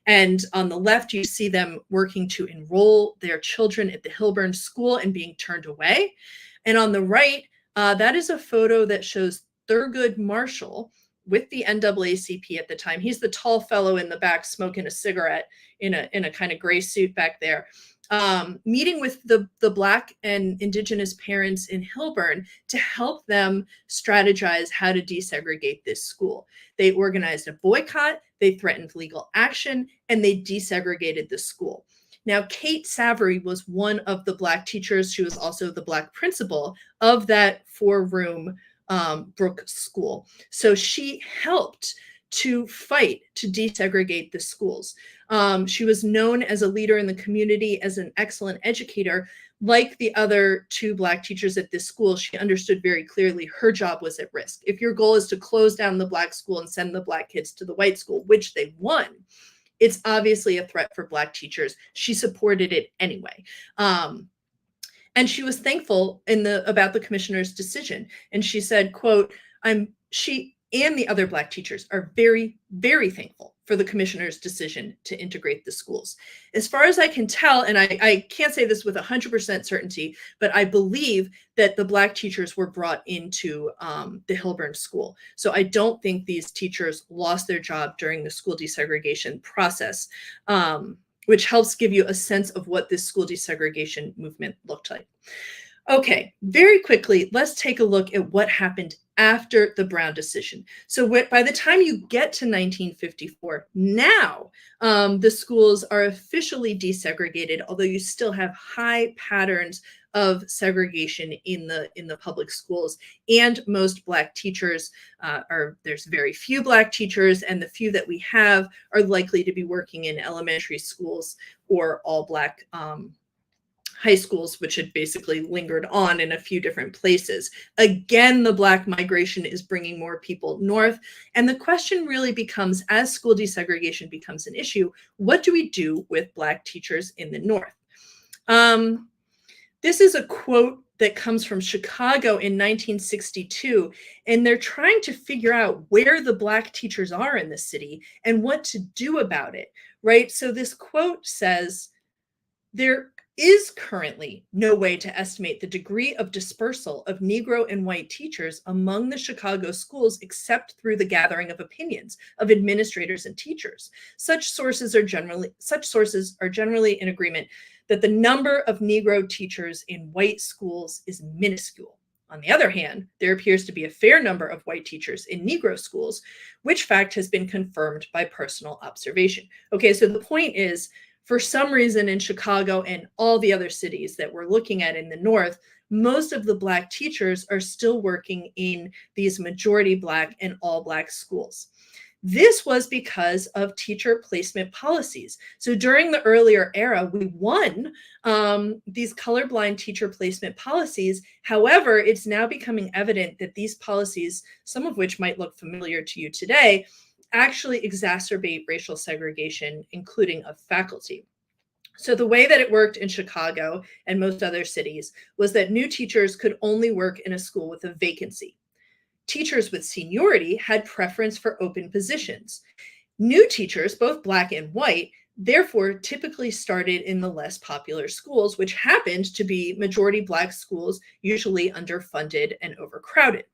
Speaker 4: And on the left, you see them working to enroll their children at the Hilburn school and being turned away. And on the right, that is a photo that shows Thurgood Marshall with the NAACP at the time. He's the tall fellow in the back smoking a cigarette in a kind of gray suit back there, meeting with the Black and indigenous parents in Hilburn to help them strategize how to desegregate this school. They organized a boycott, they threatened legal action, and they desegregated the school. Now, Kate Savory was one of the Black teachers. She was also the Black principal of that 4-room Brook School. So she helped to fight to desegregate the schools. She was known as a leader in the community, as an excellent educator. Like the other 2 Black teachers at this school, she understood very clearly her job was at risk. If your goal is to close down the Black school and send the Black kids to the white school, which they won, it's obviously a threat for Black teachers. She supported it anyway. And she was thankful about the commissioner's decision. And she said, quote, she and the other Black teachers are very, very thankful for the commissioner's decision to integrate the schools. As far as I can tell, and I can't say this with 100% certainty, but I believe that the Black teachers were brought into the Hilburn school. So I don't think these teachers lost their job during the school desegregation process, which helps give you a sense of what this school desegregation movement looked like. Okay, very quickly, let's take a look at what happened after the Brown decision. So by the time you get to 1954, now the schools are officially desegregated, although you still have high patterns of segregation in the public schools, and most Black teachers there's very few Black teachers, and the few that we have are likely to be working in elementary schools or all Black high schools, which had basically lingered on in a few different places. Again, the Black migration is bringing more people north. And the question really becomes, as school desegregation becomes an issue, what do we do with Black teachers in the north? This is a quote that comes from Chicago in 1962, and they're trying to figure out where the Black teachers are in the city and what to do about it, right? So this quote says, "There is currently no way to estimate the degree of dispersal of Negro and white teachers among the Chicago schools except through the gathering of opinions of administrators and teachers. Such sources are generally in agreement that the number of Negro teachers in white schools is minuscule. On the other hand, there appears to be a fair number of white teachers in Negro schools, which fact has been confirmed by personal observation." Okay, so the point is, for some reason in Chicago and all the other cities that we're looking at in the north, most of the Black teachers are still working in these majority Black and all Black schools. This was because of teacher placement policies. So during the earlier era, we won these colorblind teacher placement policies. However, it's now becoming evident that these policies, some of which might look familiar to you today, actually exacerbate racial segregation, including of faculty. So the way that it worked in Chicago and most other cities was that new teachers could only work in a school with a vacancy. Teachers with seniority had preference for open positions. New teachers, both Black and white, therefore typically started in the less popular schools, which happened to be majority Black schools, usually underfunded and overcrowded.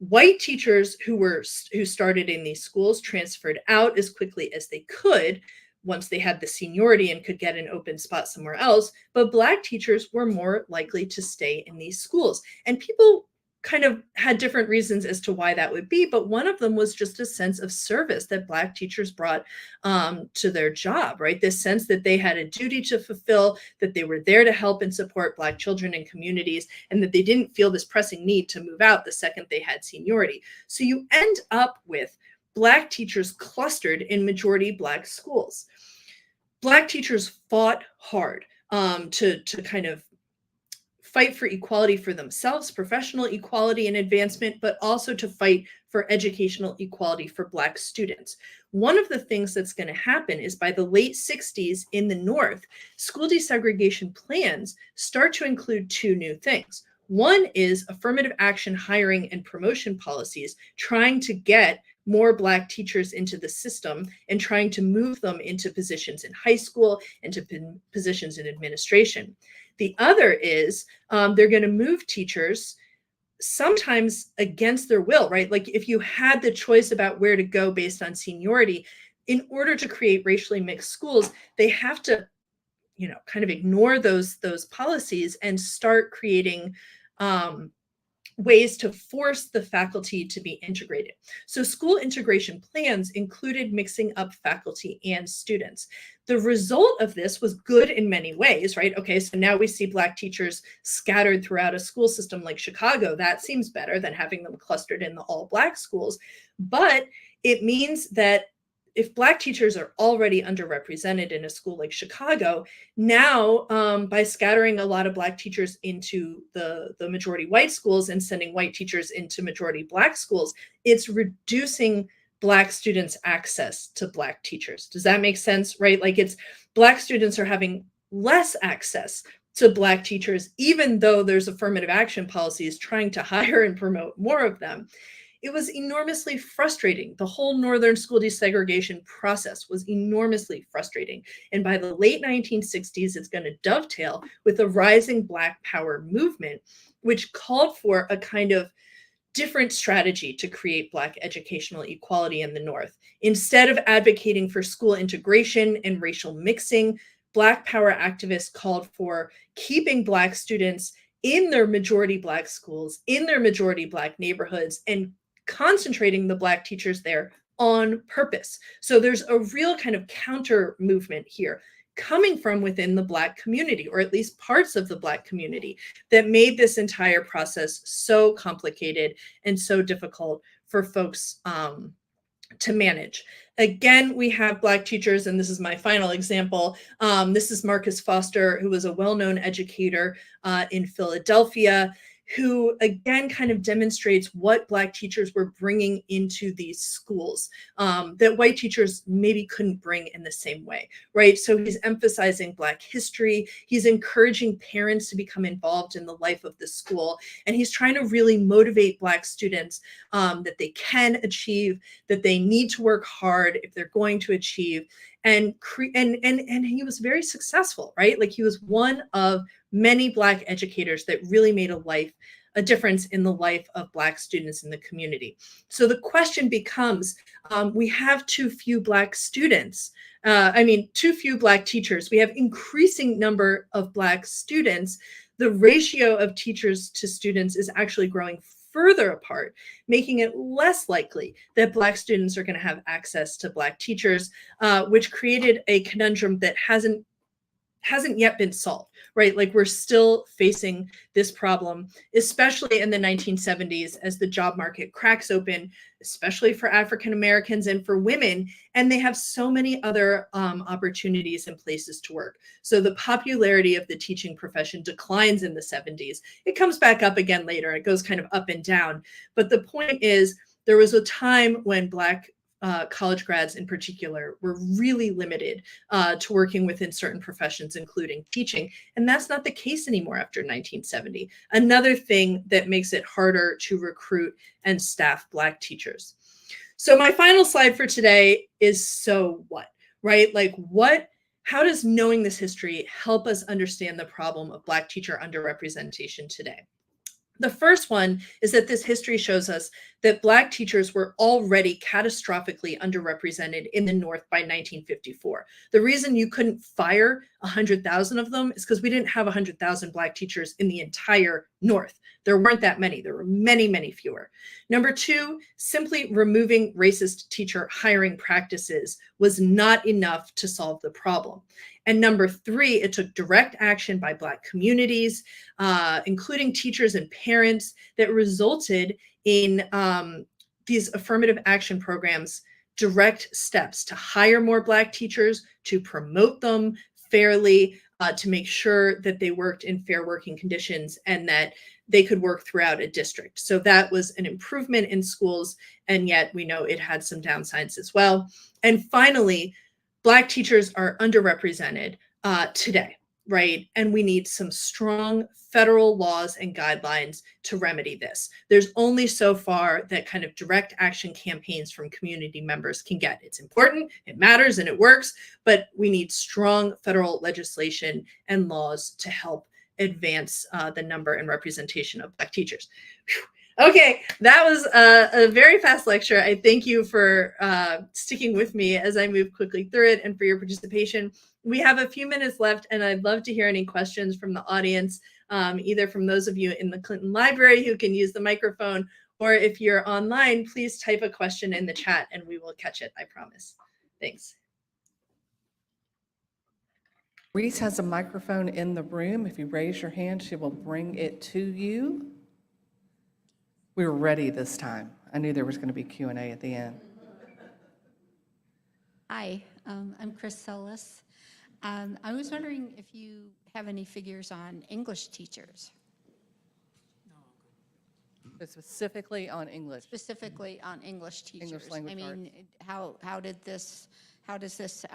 Speaker 4: White teachers who started in these schools transferred out as quickly as they could, once they had the seniority and could get an open spot somewhere else. But Black teachers were more likely to stay in these schools. And people kind of had different reasons as to why that would be, but one of them was just a sense of service that Black teachers brought to their job, right? This sense that they had a duty to fulfill, that they were there to help and support Black children and communities, and that they didn't feel this pressing need to move out the second they had seniority. So you end up with Black teachers clustered in majority Black schools. Black teachers fought hard to kind of fight for equality for themselves, professional equality and advancement, but also to fight for educational equality for Black students. One of the things that's going to happen is by the late 60s in the North, school desegregation plans start to include two new things. One is affirmative action hiring and promotion policies, trying to get more Black teachers into the system and trying to move them into positions in high school, into positions in administration. The other is they're going to move teachers sometimes against their will, right? Like if you had the choice about where to go based on seniority, in order to create racially mixed schools, they have to, kind of ignore those policies and start creating ways to force the faculty to be integrated. So school integration plans included mixing up faculty and students. The result of this was good in many ways, right? Okay, so now we see Black teachers scattered throughout a school system like Chicago. That seems better than having them clustered in the all Black schools. But it means that if Black teachers are already underrepresented in a school like Chicago, now by scattering a lot of Black teachers into the majority white schools and sending white teachers into majority Black schools, it's reducing Black students' access to Black teachers. Does that make sense, right? Like it's Black students are having less access to Black teachers, even though there's affirmative action policies trying to hire and promote more of them. It was enormously frustrating. The whole Northern school desegregation process was enormously frustrating. And by the late 1960s, it's going to dovetail with a rising Black power movement, which called for a kind of different strategy to create Black educational equality in the North. Instead of advocating for school integration and racial mixing, Black power activists called for keeping Black students in their majority Black schools, in their majority Black neighborhoods, and concentrating the Black teachers there on purpose. So there's a real kind of counter movement here coming from within the Black community, or at least parts of the Black community, that made this entire process so complicated and so difficult for folks to manage. Again, we have Black teachers, and this is my final example. This is Marcus Foster, who was a well-known educator in Philadelphia, who again kind of demonstrates what Black teachers were bringing into these schools that white teachers maybe couldn't bring in the same way, right? So he's emphasizing Black history. He's encouraging parents to become involved in the life of the school. And he's trying to really motivate Black students that they can achieve, that they need to work hard if they're going to achieve. And he was very successful, right? Like he was one of many Black educators that really made a difference in the life of Black students in the community. So the question becomes, we have too few Black students. Too few Black teachers. We have increasing number of Black students. The ratio of teachers to students is actually growing further apart, making it less likely that Black students are going to have access to Black teachers, which created a conundrum that hasn't yet been solved, right? Like we're still facing this problem, especially in the 1970s as the job market cracks open, especially for African Americans and for women, and they have so many other opportunities and places to work. So the popularity of the teaching profession declines in the 70s. It comes back up again later. It goes kind of up and down. But the point is, there was a time when Black college grads in particular were really limited to working within certain professions, including teaching. And that's not the case anymore after 1970. Another thing that makes it harder to recruit and staff Black teachers. So my final slide for today is so what, right? Like how does knowing this history help us understand the problem of Black teacher underrepresentation today? The first one is that this history shows us that Black teachers were already catastrophically underrepresented in the North by 1954. The reason you couldn't fire 100,000 of them is because we didn't have 100,000 Black teachers in the entire North. There weren't that many. There were many, many fewer. Number two, simply removing racist teacher hiring practices was not enough to solve the problem. And number three, it took direct action by Black communities, including teachers and parents, that resulted in these affirmative action programs, direct steps to hire more Black teachers, to promote them fairly, to make sure that they worked in fair working conditions and that they could work throughout a district. So that was an improvement in schools, and yet we know it had some downsides as well. And finally, Black teachers are underrepresented today, right? And we need some strong federal laws and guidelines to remedy this. There's only so far that kind of direct action campaigns from community members can get. It's important, it matters, and it works, but we need strong federal legislation and laws to help advance the number and representation of Black teachers. Whew. Okay, that was a very fast lecture. I thank you for sticking with me as I move quickly through it and for your participation. We have a few minutes left, and I'd love to hear any questions from the audience, either from those of you in the Clinton Library who can use the microphone, or if you're online, please type a question in the chat and we will catch it, I promise. Thanks.
Speaker 6: Reese has a microphone in the room. If you raise your hand, she will bring it to you. We were ready this time. I knew there was going to be Q&A at the end.
Speaker 8: Hi, I'm Chris Solis. I was wondering if you have any figures on English teachers,
Speaker 6: But specifically on English.
Speaker 8: specifically on English teachers.
Speaker 6: English language
Speaker 8: I mean, how does this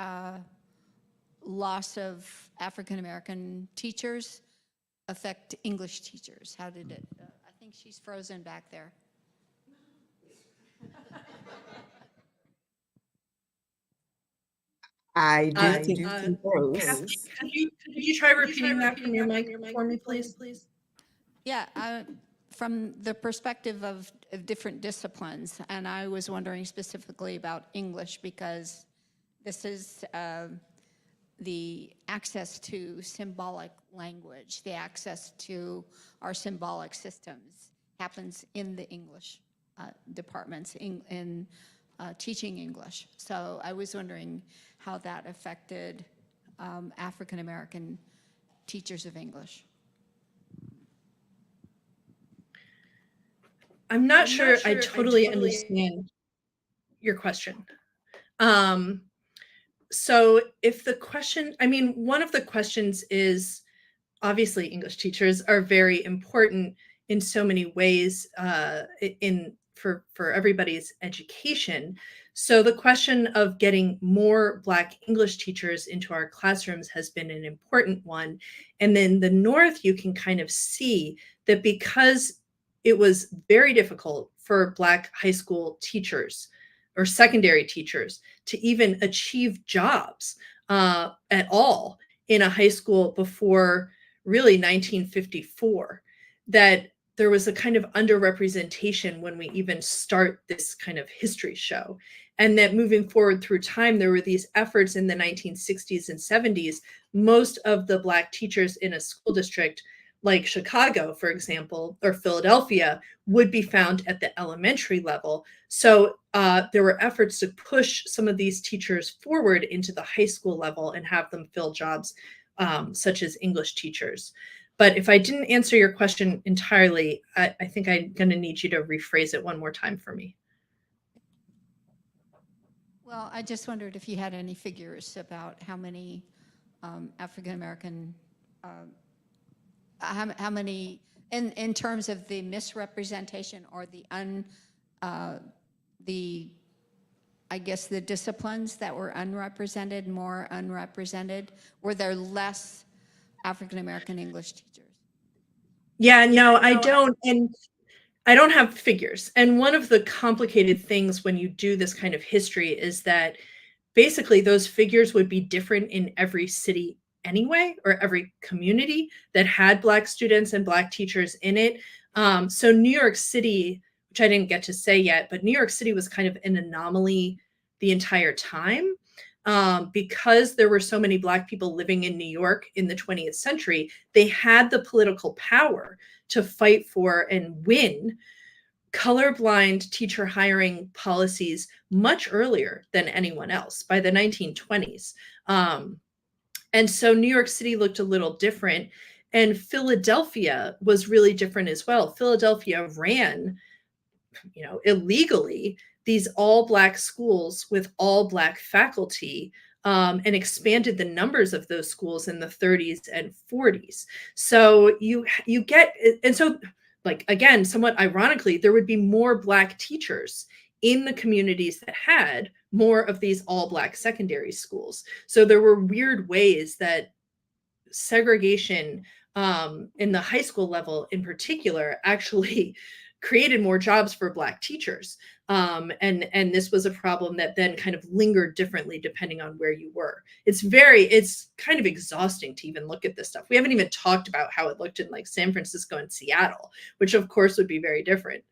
Speaker 8: loss of African American teachers affect English teachers? How did it? I think she's frozen back there.
Speaker 1: I do think she froze.
Speaker 4: Could you try repeating that from your mic for me, please?
Speaker 8: Yeah, from the perspective of different disciplines, and I was wondering specifically about English because this is the access to symbolic language, the access to our symbolic systems happens in the English departments in teaching English. So I was wondering how that affected African American teachers of English.
Speaker 4: I'm not sure I totally understand your question. So if the question, I mean, one of the questions is, obviously English teachers are very important in so many ways for everybody's education. So the question of getting more Black English teachers into our classrooms has been an important one. And then the North, you can kind of see that because it was very difficult for Black high school teachers or secondary teachers to even achieve jobs at all in a high school before really 1954, that there was a kind of underrepresentation when we even start this kind of history show. And that moving forward through time, there were these efforts in the 1960s and 70s. Most of the Black teachers in a school district like Chicago, for example, or Philadelphia, would be found at the elementary level. So there were efforts to push some of these teachers forward into the high school level and have them fill jobs such as English teachers. But if I didn't answer your question entirely, I think I'm going to need you to rephrase it one more time for me.
Speaker 8: Well, I just wondered if you had any figures about how many African American, how many, in terms of the misrepresentation or I guess the disciplines that were unrepresented, more unrepresented, were there less African American English teachers?
Speaker 4: Yeah, no, I don't. And I don't have figures. And one of the complicated things when you do this kind of history is that basically those figures would be different in every city anyway, or every community that had Black students and Black teachers in it. So New York City, which I didn't get to say yet, but New York City was kind of an anomaly the entire time. Because there were so many Black people living in New York in the 20th century, they had the political power to fight for and win colorblind teacher hiring policies much earlier than anyone else, by the 1920s. And so New York City looked a little different. And Philadelphia was really different as well. Philadelphia ran, illegally, these all Black schools with all Black faculty, and expanded the numbers of those schools in the 30s and 40s. So you get, and so, like, again, somewhat ironically, there would be more Black teachers in the communities that had more of these all Black secondary schools. So there were weird ways that segregation, in the high school level in particular, actually created more jobs for Black teachers. And this was a problem that then kind of lingered differently depending on where you were. It's kind of exhausting to even look at this stuff. We haven't even talked about how it looked in like San Francisco and Seattle, which of course would be very different.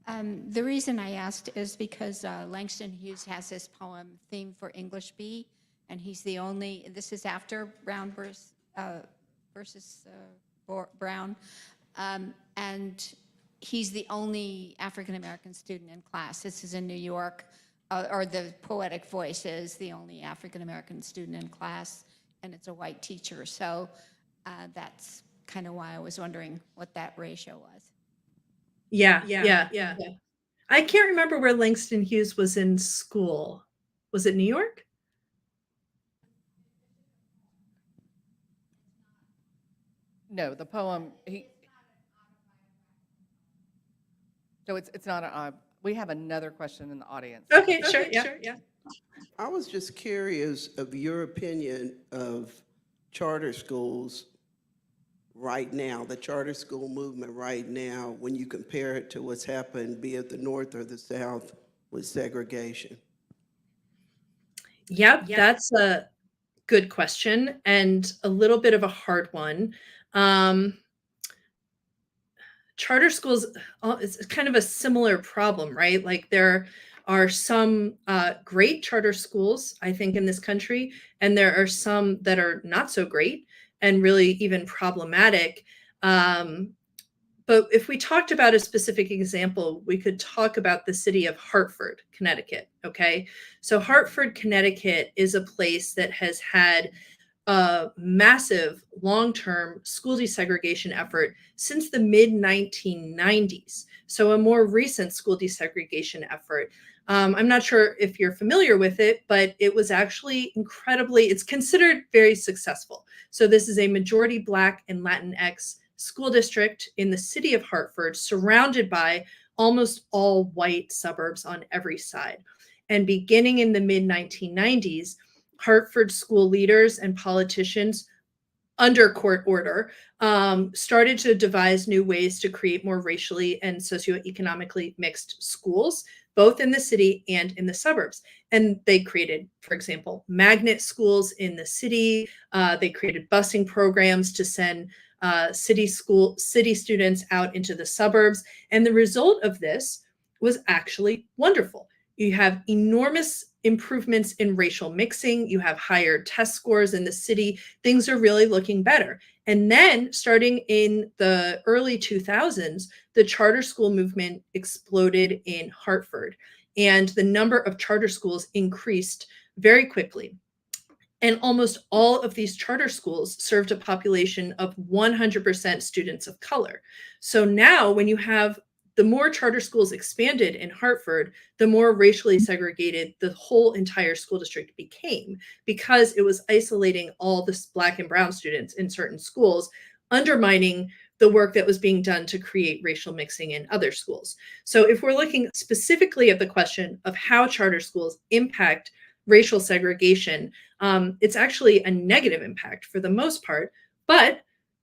Speaker 8: The reason I asked is because Langston Hughes has this poem, Theme for English B, and he's the only, this is after Brown versus Brown, and he's the only African-American student in class. This is in New York, or the poetic voice is the only African-American student in class, and it's a white teacher. So that's kind of why I was wondering what that ratio was.
Speaker 4: Yeah. I can't remember where Langston Hughes was in school. Was it New York?
Speaker 6: No, the poem, so it's not we have another question in the audience.
Speaker 4: Okay, sure, yeah.
Speaker 9: I was just curious of your opinion of charter schools right now, the charter school movement right now, when you compare it to what's happened, be it the North or the South, with segregation.
Speaker 4: Yep, that's a good question and a little bit of a hard one. Charter schools, it's kind of a similar problem, right? Like there are some great charter schools, I think, in this country, and there are some that are not so great and really even problematic. But if we talked about a specific example, we could talk about the city of Hartford, Connecticut, okay? So Hartford, Connecticut is a place that has had a massive long-term school desegregation effort since the mid-1990s. So a more recent school desegregation effort. I'm not sure if you're familiar with it, but it was actually it's considered very successful. So this is a majority Black and Latinx school district in the city of Hartford, surrounded by almost all white suburbs on every side. And beginning in the mid-1990s, Hartford school leaders and politicians, under court order, started to devise new ways to create more racially and socioeconomically mixed schools, both in the city and in the suburbs. And they created, for example, magnet schools in the city. They created busing programs to send city students out into the suburbs. And the result of this was actually wonderful. You have enormous improvements in racial mixing. You have higher test scores in the city. Things are really looking better. And then starting in the early 2000s, the charter school movement exploded in Hartford, and the number of charter schools increased very quickly. And almost all of these charter schools served a population of 100% students of color. So now when you have the more charter schools expanded in Hartford, the more racially segregated the whole entire school district became, because it was isolating all the Black and brown students in certain schools, undermining the work that was being done to create racial mixing in other schools. So if we're looking specifically at the question of how charter schools impact racial segregation, it's actually a negative impact for the most part, but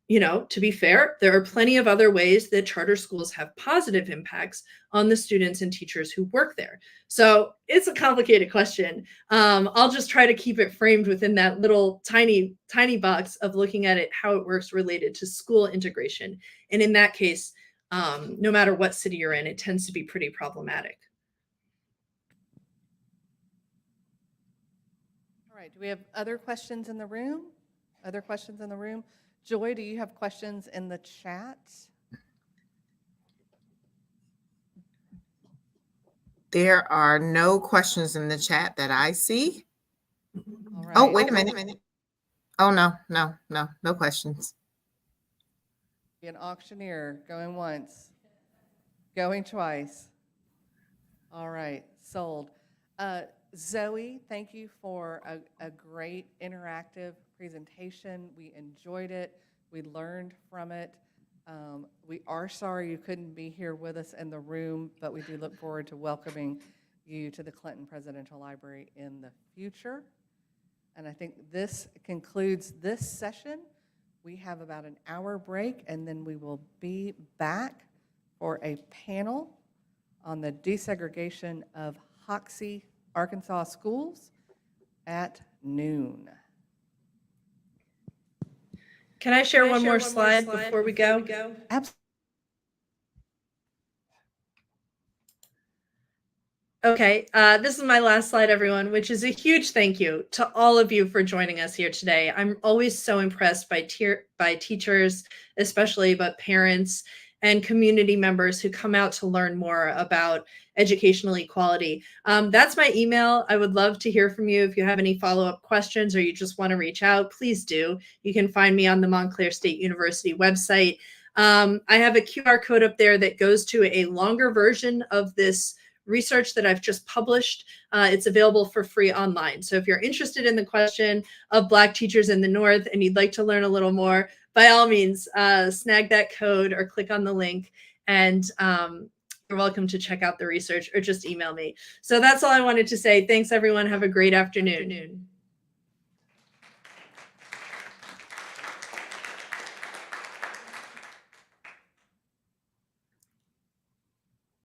Speaker 4: to be fair, there are plenty of other ways that charter schools have positive impacts on the students and teachers who work there. So it's a complicated question. I'll just try to keep it framed within that little tiny box of looking at it, how it works related to school integration. And in that case, no matter what city you're in, it tends to be pretty problematic.
Speaker 6: All right, do we have other questions in the room? Other questions in the room? Joy, do you have questions in the chat?
Speaker 1: There are no questions in the chat that I see.
Speaker 6: All right.
Speaker 1: Oh, wait a minute. Oh, no questions.
Speaker 6: Be an auctioneer, going once, going twice. All right, sold. Zoe, thank you for a great interactive presentation. We enjoyed it. We learned from it. We are sorry you couldn't be here with us in the room, but we do look forward to welcoming you to the Clinton Presidential Library in the future. And I think this concludes this session. We have about an hour break, and then we will be back for a panel on the desegregation of Hoxie, Arkansas schools at noon.
Speaker 4: Can I share one more slide before we go?
Speaker 6: Absolutely.
Speaker 4: Okay, this is my last slide, everyone, which is a huge thank you to all of you for joining us here today. I'm always so impressed by teachers, especially, but parents and community members who come out to learn more about educational equality. That's my email. I would love to hear from you. If you have any follow-up questions or you just want to reach out, please do. You can find me on the Montclair State University website. I have a QR code up there that goes to a longer version of this research that I've just published. It's available for free online. So if you're interested in the question of Black teachers in the North and you'd like to learn a little more, by all means, snag that code or click on the link, and you're welcome to check out the research or just email me. So that's all I wanted to say. Thanks, everyone. Have a great afternoon.